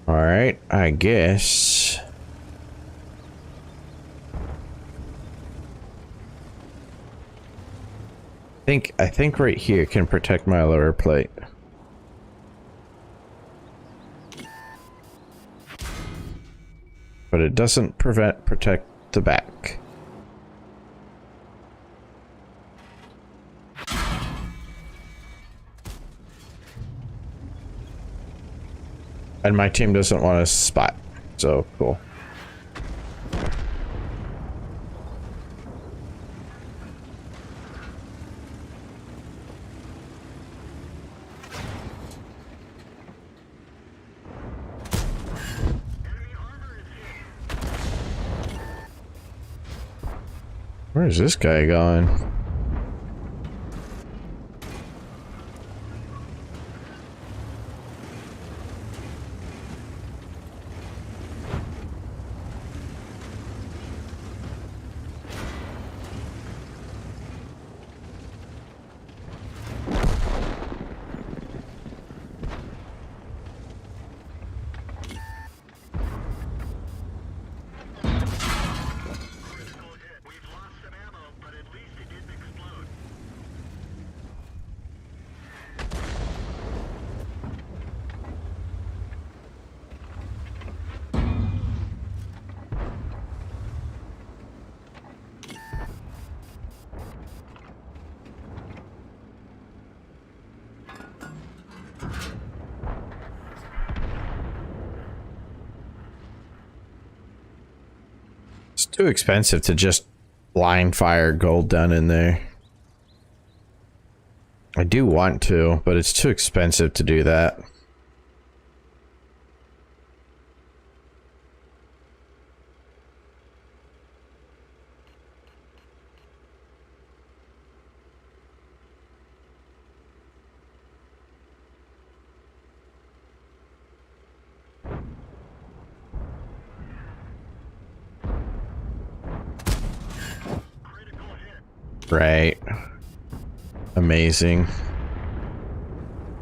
[SPEAKER 1] Alright, I guess. I think right here can protect my lower plate. But it doesn't protect the back. And my team doesn't want to spot, so cool. Where's this guy going? Too expensive to just blind fire gold down in there. I do want to, but it's too expensive to do that. Right. Amazing.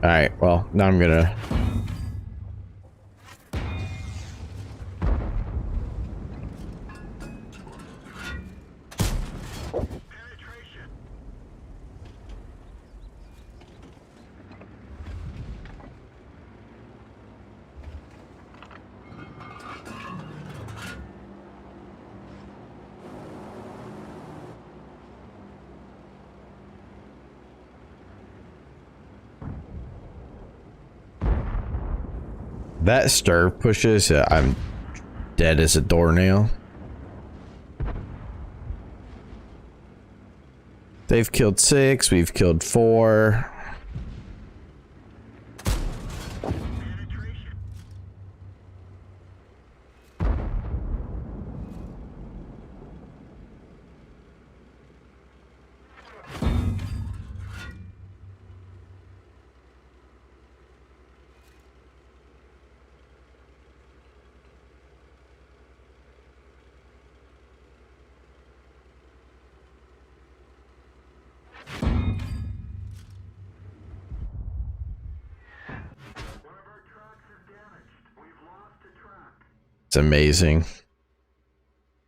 [SPEAKER 1] Alright, well, now I'm gonna... That stir pushes, I'm dead as a doornail. They've killed 6, we've killed 4. It's amazing.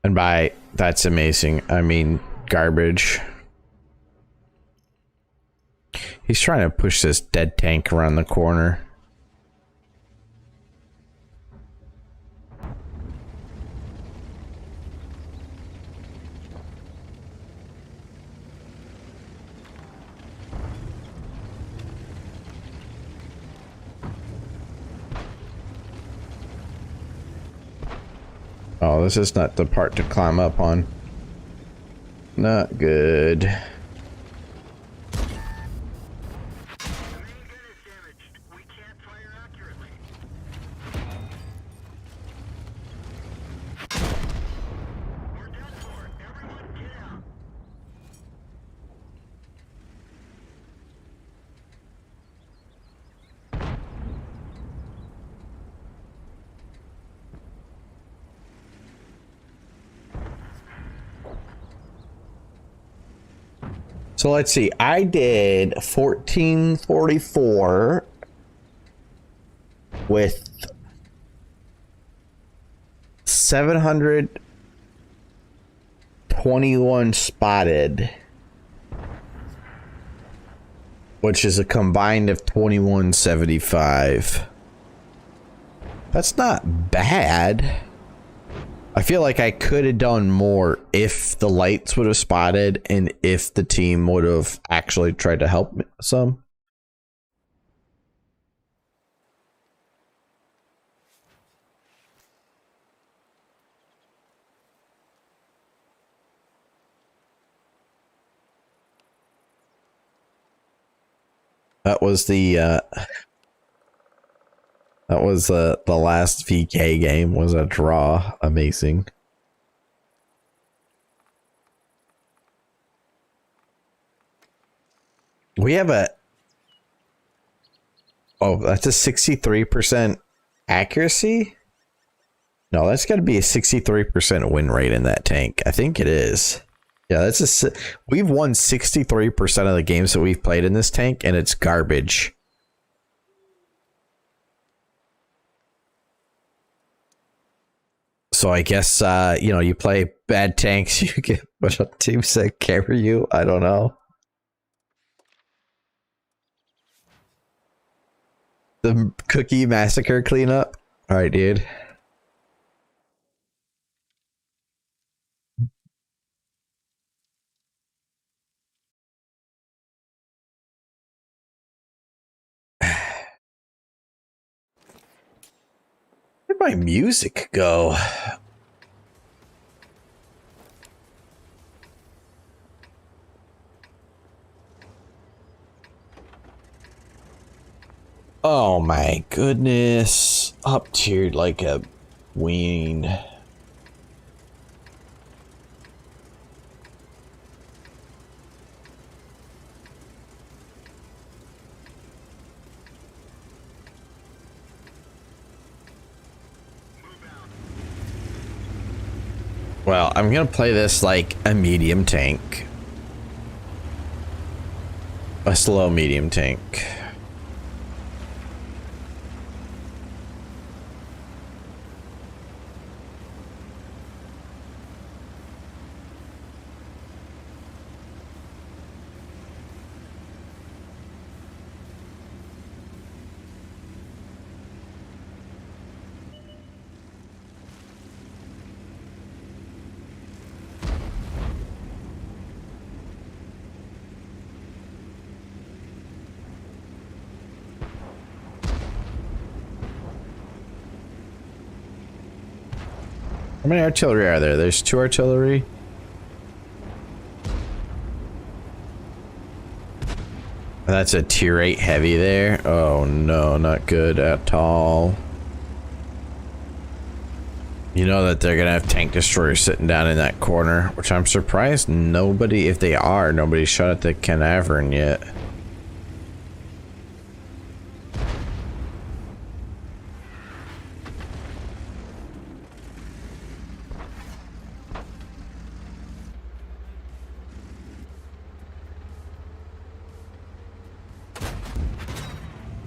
[SPEAKER 1] And by that's amazing, I mean garbage. He's trying to push this dead tank around the corner. Oh, this is not the part to climb up on. Not good. So let's see, I did 1444 with 721 spotted, which is a combined of 2175. That's not bad. I feel like I could have done more if the lights would have spotted and if the team would have actually tried to help me some. That was the last VK game was a draw. Amazing. We have a... Oh, that's a 63% accuracy? No, that's got to be a 63% win rate in that tank. I think it is. Yeah, that's a... We've won 63% of the games that we've played in this tank, and it's garbage. So I guess, you know, you play bad tanks, you get what a teams that carry you. I don't know. The cookie massacre cleanup. All right, dude. Where'd my music go? Oh my goodness. Up tiered like a ween. Well, I'm gonna play this like a medium tank. A slow medium tank. How many artillery are there? There's 2 artillery. That's a tier 8 heavy there. Oh no, not good at all. You know that they're gonna have tank destroyers sitting down in that corner, which I'm surprised nobody, if they are, nobody shot at the Canaveral yet.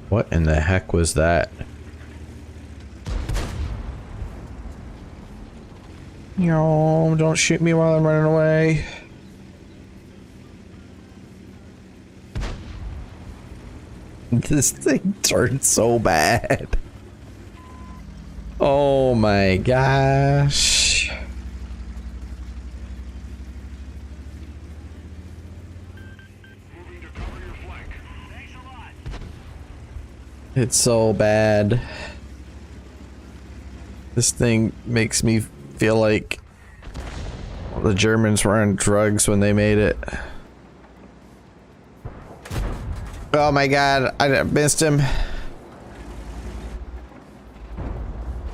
[SPEAKER 1] What in the heck was that? No, don't shoot me while I'm running away. This thing turned so bad. Oh my gosh. It's so bad. This thing makes me feel like the Germans were on drugs when they made it. Oh my god, I missed him.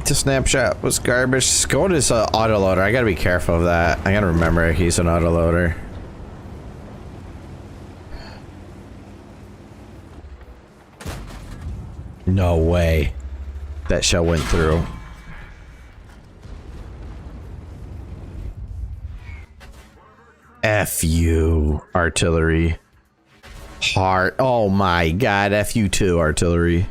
[SPEAKER 1] The snapshot was garbage. Scott is an autoloader. I gotta be careful of that. I gotta remember he's an autoloader. No way. That shell went through. F you, artillery. Heart. Oh my god, F you too, artillery.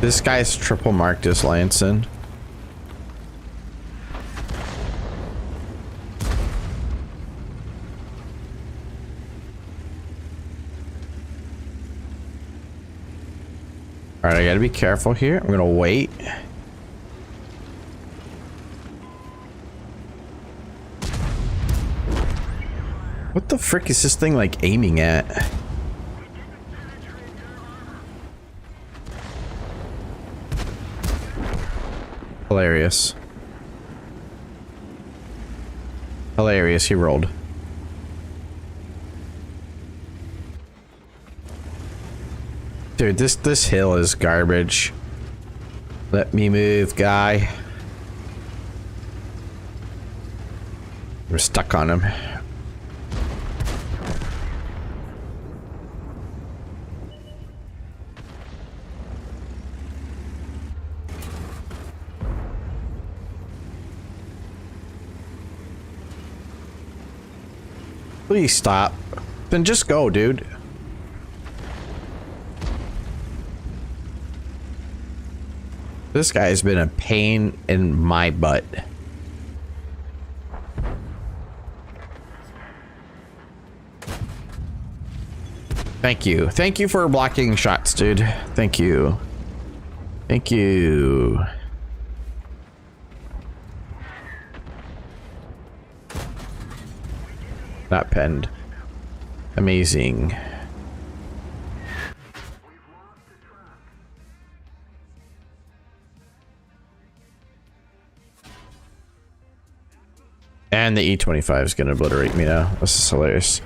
[SPEAKER 1] This guy's triple marked as Lanson. Alright, I gotta be careful here. I'm gonna wait. What the frick is this thing like aiming at? Hilarious. Hilarious, he rolled. Dude, this hill is garbage. Let me move, guy. We're stuck on him. Please stop. Then just go, dude. This guy's been a pain in my butt. Thank you. Thank you for blocking shots, dude. Thank you. Thank you. Not penned. Amazing. And the E25 is going to obliterate me now. This is hilarious.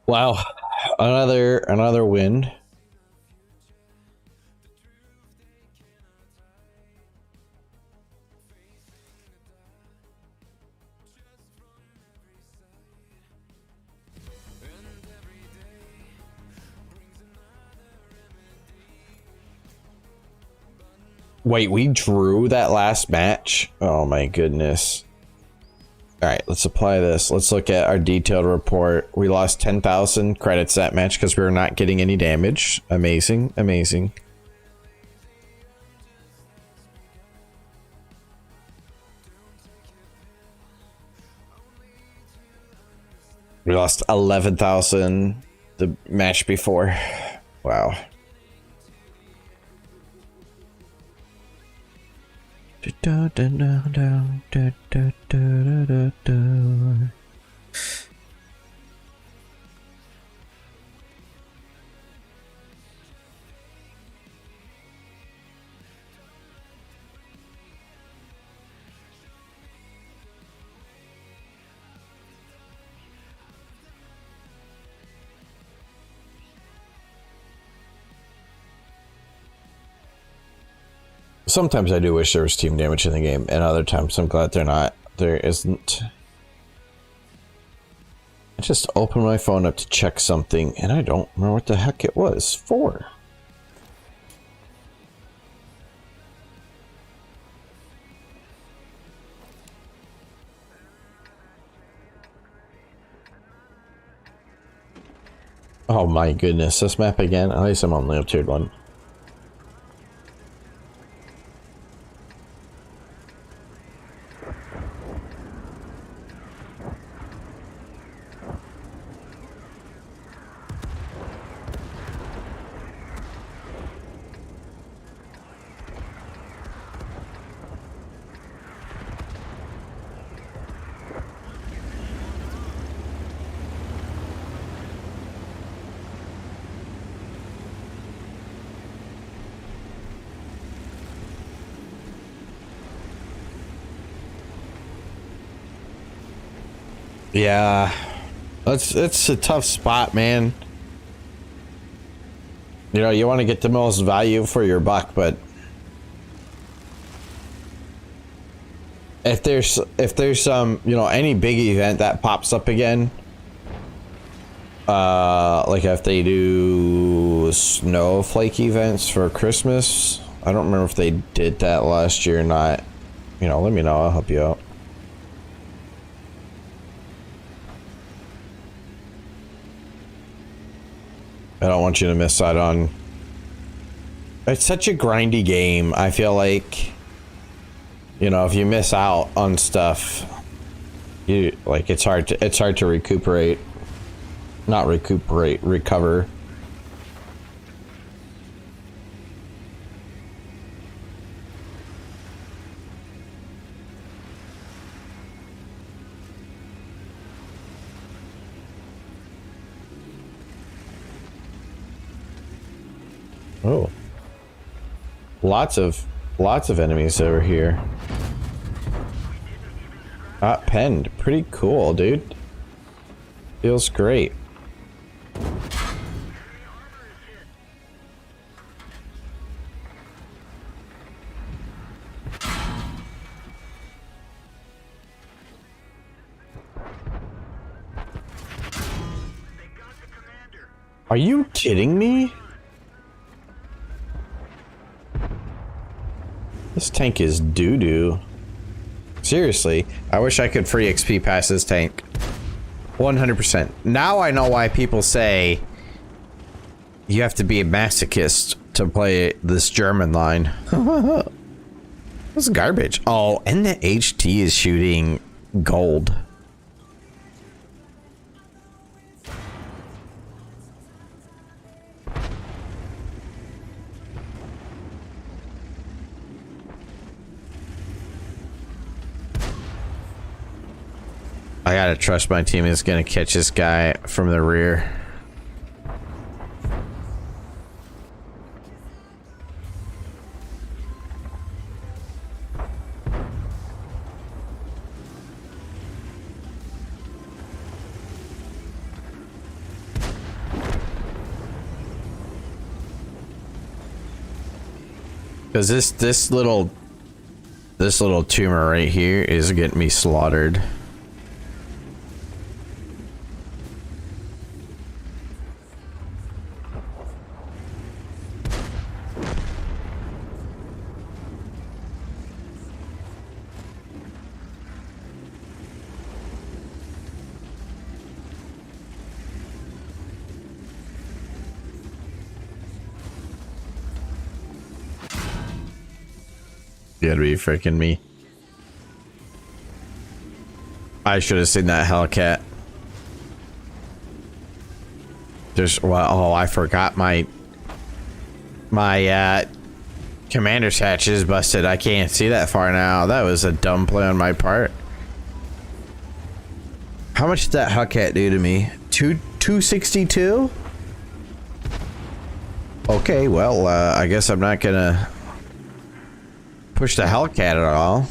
[SPEAKER 1] Wow, another win. Wait, we drew that last match? Oh my goodness. Alright, let's apply this. Let's look at our detailed report. We lost 10,000 credits that match because we were not getting any damage. Amazing, amazing. We lost 11,000 the match before. Wow. Sometimes I do wish there was team damage in the game, and other times I'm glad there isn't. I just opened my phone up to check something, and I don't remember what the heck it was for. Oh my goodness, this map again? At least I'm on the tiered one. Yeah, it's a tough spot, man. You know, you want to get the most value for your buck, but if there's some, you know, any big event that pops up again, like if they do snowflake events for Christmas, I don't remember if they did that last year or not. You know, let me know, I'll help you out. I don't want you to miss out on. It's such a grindy game. I feel like, you know, if you miss out on stuff, you like it's hard to recuperate. Not recuperate, recover. Oh, lots of enemies over here. Penned, pretty cool, dude. Feels great. Are you kidding me? This tank is doo-doo. Seriously, I wish I could free XP past this tank. 100%. Now I know why people say you have to be a masochist to play this German line. This is garbage. Oh, and the HT is shooting gold. I gotta trust my team is gonna catch this guy from the rear. Cause this little tumor right here is getting me slaughtered. You gotta be freaking me. I should have seen that Hellcat. There's, well, oh, I forgot my commander's hatch is busted. I can't see that far now. That was a dumb play on my part. How much did that Hellcat do to me? 262? Okay, well, I guess I'm not gonna push the Hellcat at all.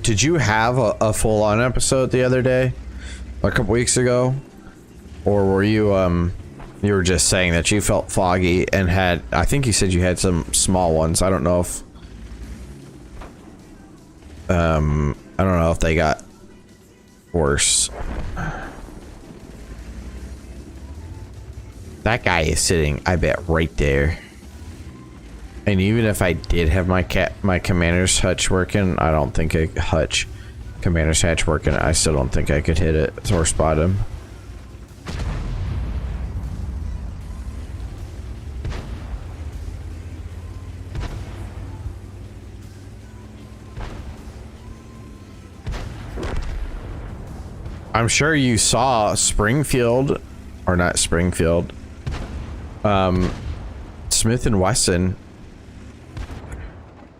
[SPEAKER 1] Did you have a full-on episode the other day, a couple weeks ago, or were you you were just saying that you felt foggy and had, I think you said you had some small ones. I don't know if they got worse. That guy is sitting, I bet, right there. And even if I did have my commander's hutch working, I don't think commander's hatch working, I still don't think I could hit it or spot him. I'm sure you saw Springfield, or not Springfield, Smith and Wesson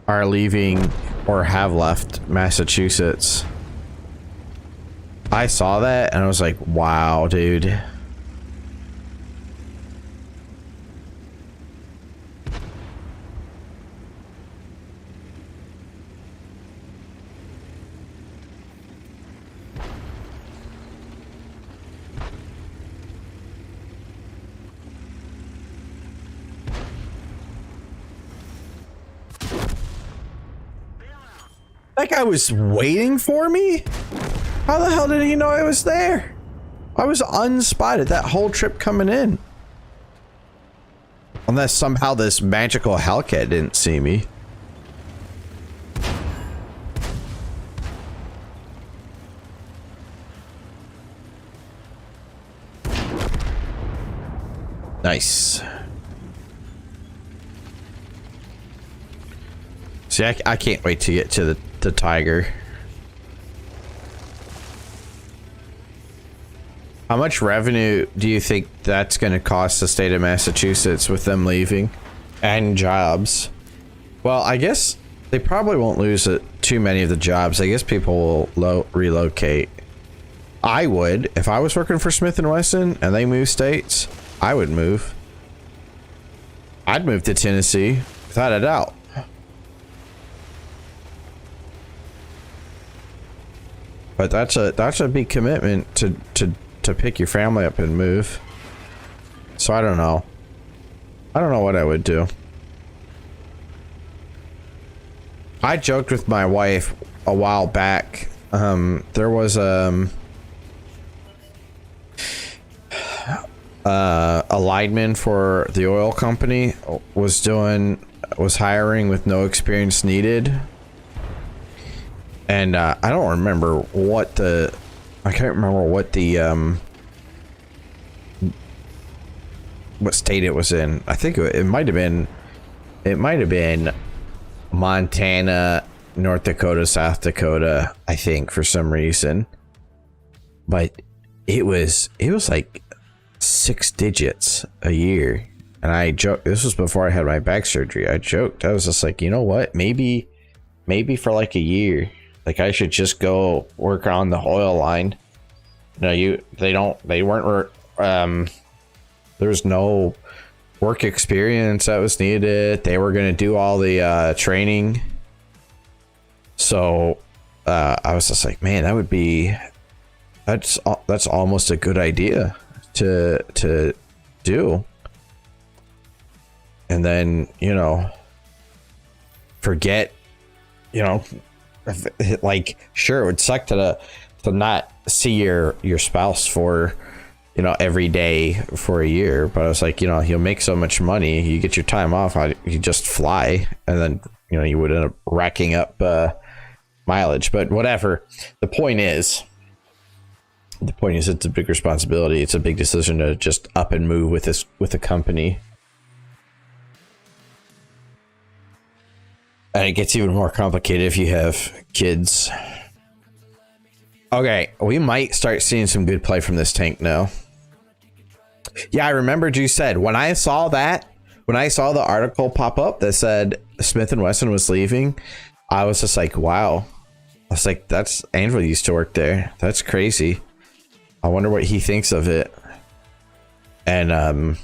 [SPEAKER 1] are leaving or have left Massachusetts. I saw that and I was like, wow, dude. That guy was waiting for me? How the hell did he know I was there? I was unspotted that whole trip coming in. Unless somehow this magical Hellcat didn't see me. Nice. See, I can't wait to get to the Tiger. How much revenue do you think that's going to cost the state of Massachusetts with them leaving? And jobs? Well, I guess they probably won't lose too many of the jobs. I guess people will relocate. I would. If I was working for Smith & Wesson and they move states, I would move. I'd move to Tennessee, without a doubt. But that's a big commitment to pick your family up and move. So I don't know. I don't know what I would do. I joked with my wife a while back. There was a lineman for the oil company was hiring with no experience needed. And I don't remember what the what state it was in. I think it might have been Montana, North Dakota, South Dakota, I think, for some reason. But it was like 6 digits a year. And I joked, this was before I had my back surgery. I joked, I was just like, you know what, maybe for like a year, like I should just go work on the oil line. There's no work experience that was needed. They were going to do all the training. So I was just like, man, that's almost a good idea to do. And then, forget, like, sure, it would suck to not see your spouse for, every day for a year. But I was like, you'll make so much money, you get your time off, you just fly, and then, you would end up racking up mileage. But whatever. The point is it's a big responsibility. It's a big decision to just up and move with a company. And it gets even more complicated if you have kids. Okay, we might start seeing some good play from this tank now. Yeah, I remembered you said, when I saw the article pop up that said Smith & Wesson was leaving, I was just like, wow. I was like, that's Andrew used to work there. That's crazy. I wonder what he thinks of it. And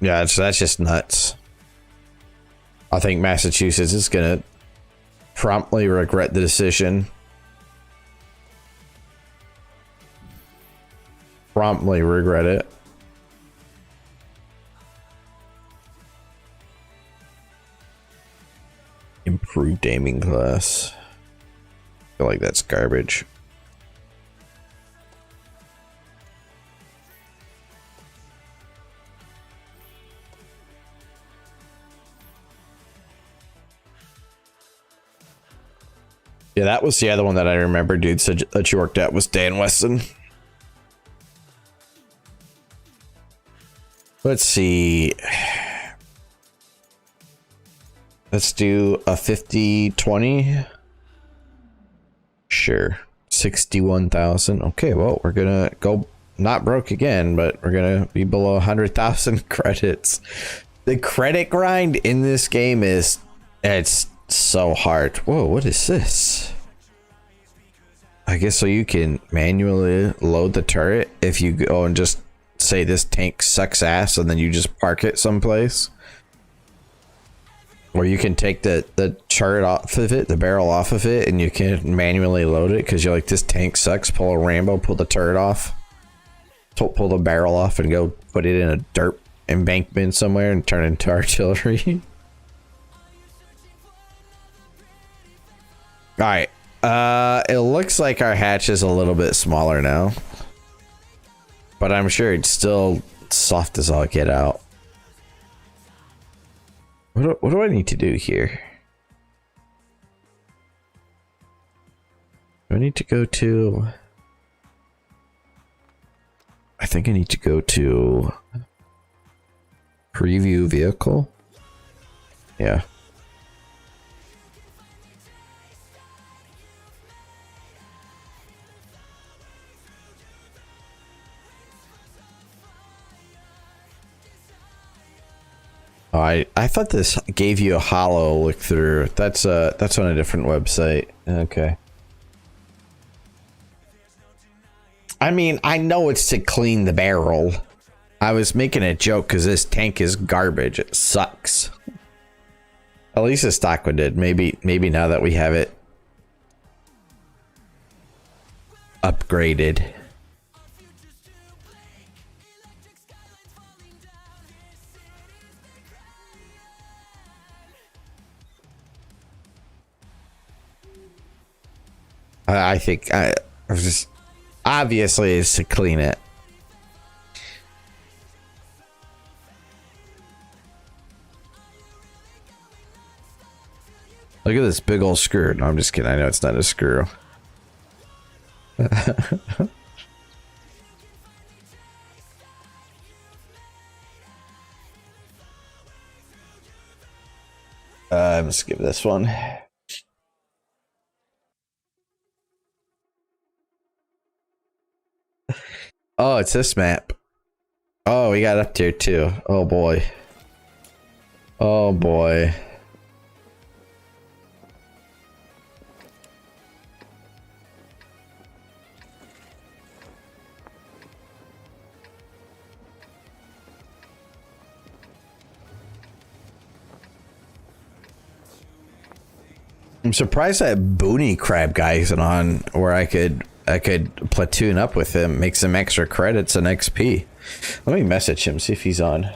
[SPEAKER 1] yeah, that's just nuts. I think Massachusetts is going to promptly regret the decision. Promptly regret it. Improved aiming class. I feel like that's garbage. Yeah, that was the other one that I remember, dude, said that you worked at was Dan Weston. Let's see. Let's do a 50-20. Sure. 61,000. Okay, well, we're gonna go not broke again, but we're gonna be below 100,000 credits. The credit grind in this game it's so hard. Whoa, what is this? I guess so you can manually load the turret if you go and just say this tank sucks ass and then you just park it someplace. Or you can take the turret off of it, the barrel off of it, and you can manually load it because you're like, this tank sucks. Pull a Rambo, pull the turret off, pull the barrel off, and go put it in a dirt embankment somewhere and turn it into artillery. All right. It looks like our hatch is a little bit smaller now, but I'm sure it's still soft as all get out. What do I need to do here? Do I need to go to... I think I need to go to... Preview vehicle? Yeah. I thought this gave you a hollow look through. That's on a different website. Okay. I mean, I know it's to clean the barrel. I was making a joke because this tank is garbage. It sucks. At least the stock one did. Maybe now that we have it upgraded. I think I was just obviously is to clean it. Look at this big old screw. No, I'm just kidding. I know it's not a screw. Let's skip this one. Oh, it's this map. Oh, we got up there too. Oh boy. Oh boy. I'm surprised that Boony Crab guy isn't on where I could platoon up with him, make some extra credits and XP. Let me message him, see if he's on.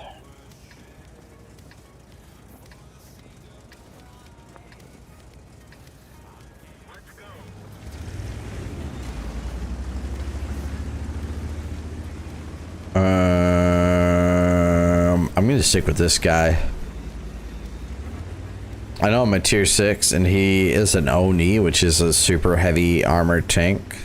[SPEAKER 1] I'm gonna stick with this guy. I know I'm a tier 6 and he is an Oni, which is a super heavy armored tank.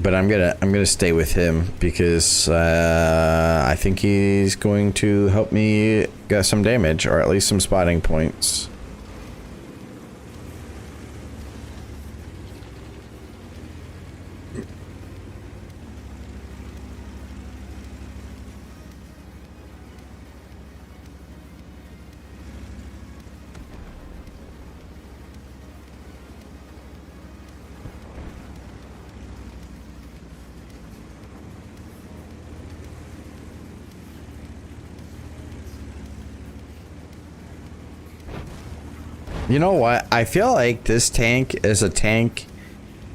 [SPEAKER 1] But I'm gonna stay with him because I think he's going to help me get some damage or at least some spotting points. You know what? I feel like this tank is a tank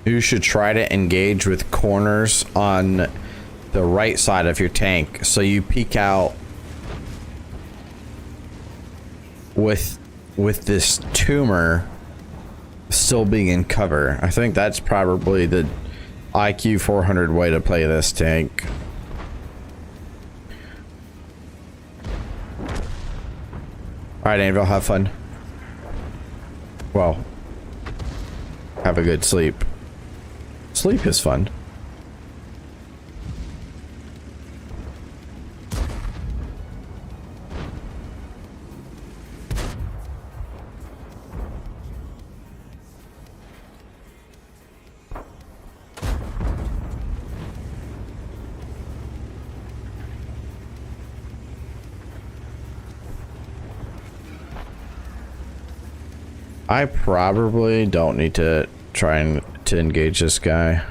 [SPEAKER 1] you should try to engage with corners on the right side of your tank, so you peek out with this tumor still being in cover. I think that's probably the IQ 400 way to play this tank. Alright, Anvil, have fun. Well, have a good sleep. Sleep is fun. I probably don't need to try and to engage this guy.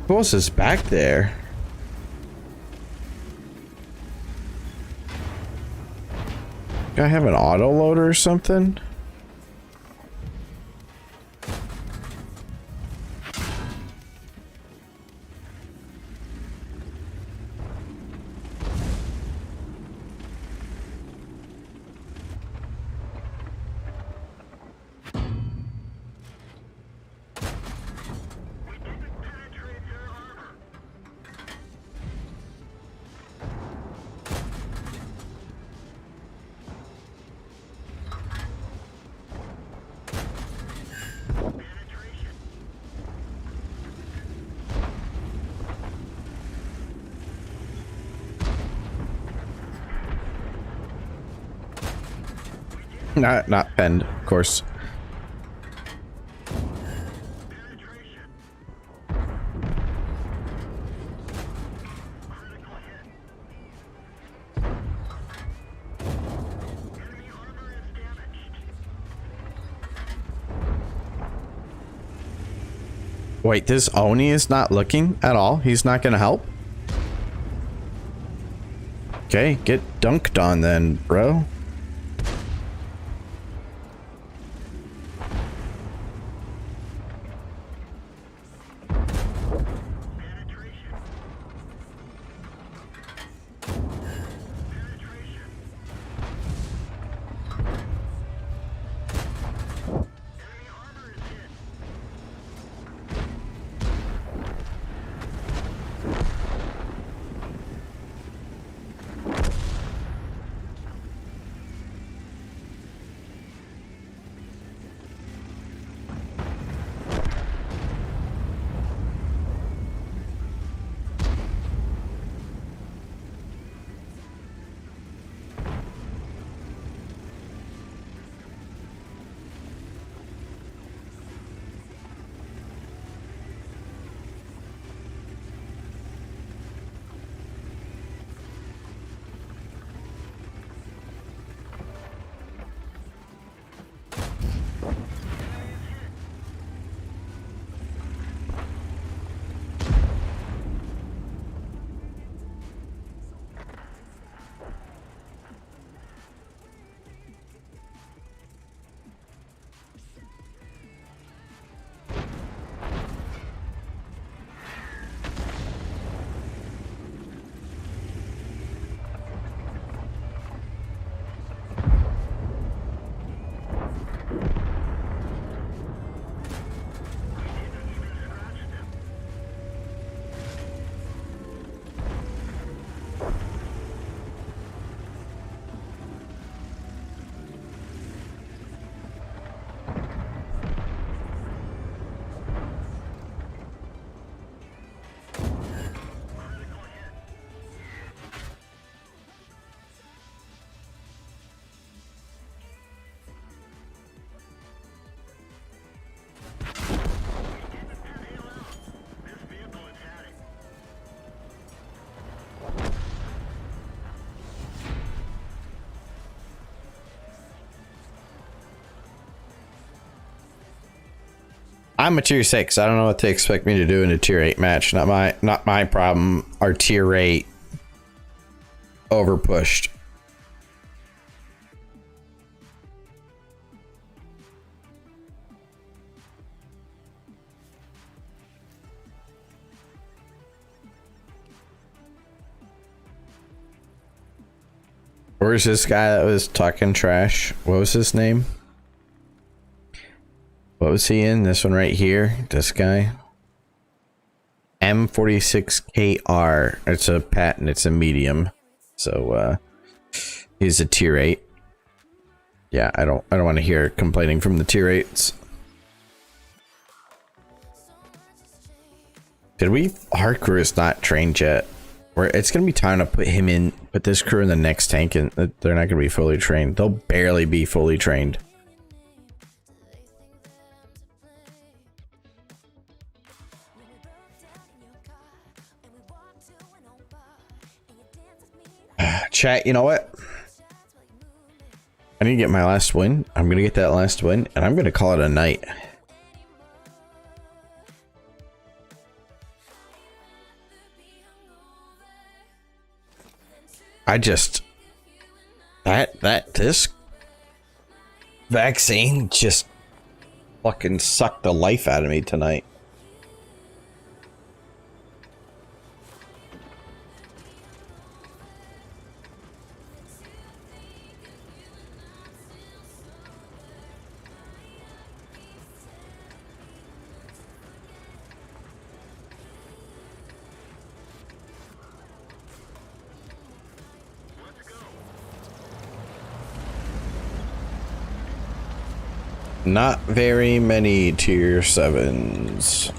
[SPEAKER 1] Who else is back there? I have an auto loader or something? Not penned, of course. Wait, this Oni is not looking at all? He's not gonna help? Okay, get dunked on then, bro. I'm a tier 6. I don't know what they expect me to do in a tier 8 match. Not my problem. Our tier 8 over pushed. Where's this guy that was talking trash? What was his name? What was he in? This one right here. This guy. M46KR. It's a patent. It's a medium. So he's a tier 8. Yeah, I don't want to hear complaining from the tier 8s. Did we? Our crew is not trained yet. It's gonna be time to put this crew in the next tank, and they're not gonna be fully trained. They'll barely be fully trained. Chat, you know what? I need to get my last win. I'm gonna get that last win, and I'm gonna call it a night. I just this vaccine just fucking sucked the life out of me tonight. Not very many tier 7s.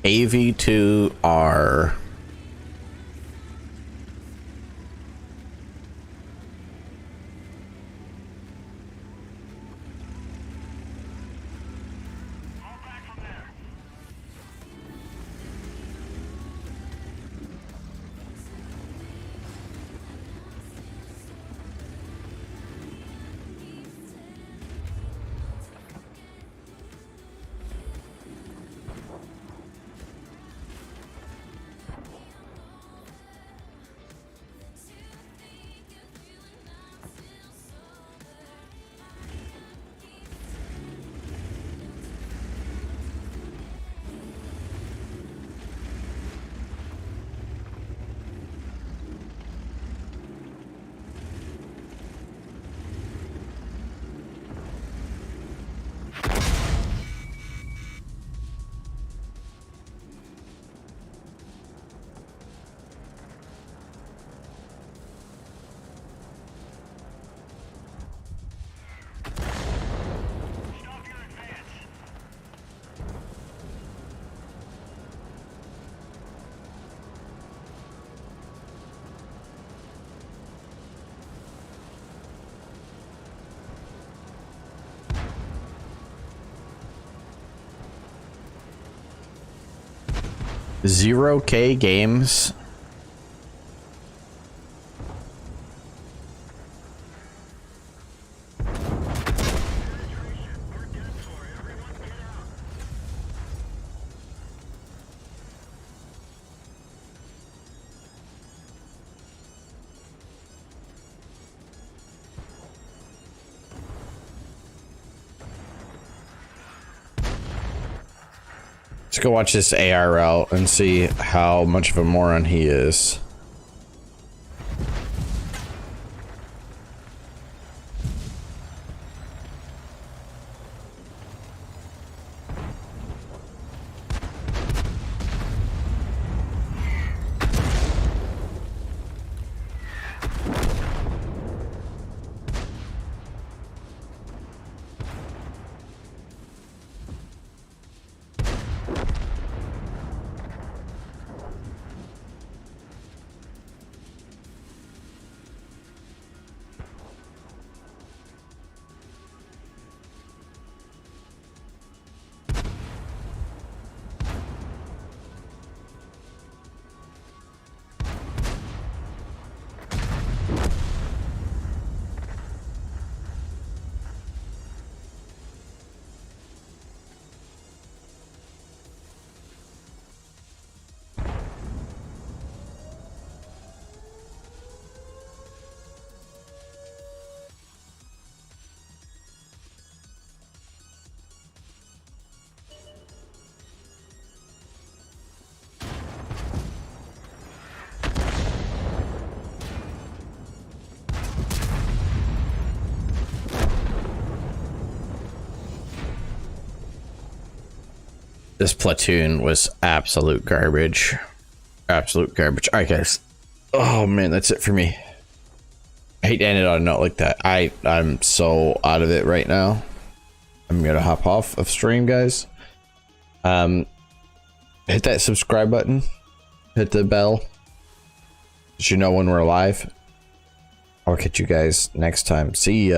[SPEAKER 1] AV2R. $0K games. Let's go watch this ARL and see how much of a moron he is. This platoon was absolute garbage. Absolute garbage. Alright, guys. Oh man, that's it for me. I hate to end it on a note like that. I'm so out of it right now. I'm gonna hop off of stream, guys. Hit that subscribe button. Hit the bell. So you know when we're live. I'll catch you guys next time. See ya.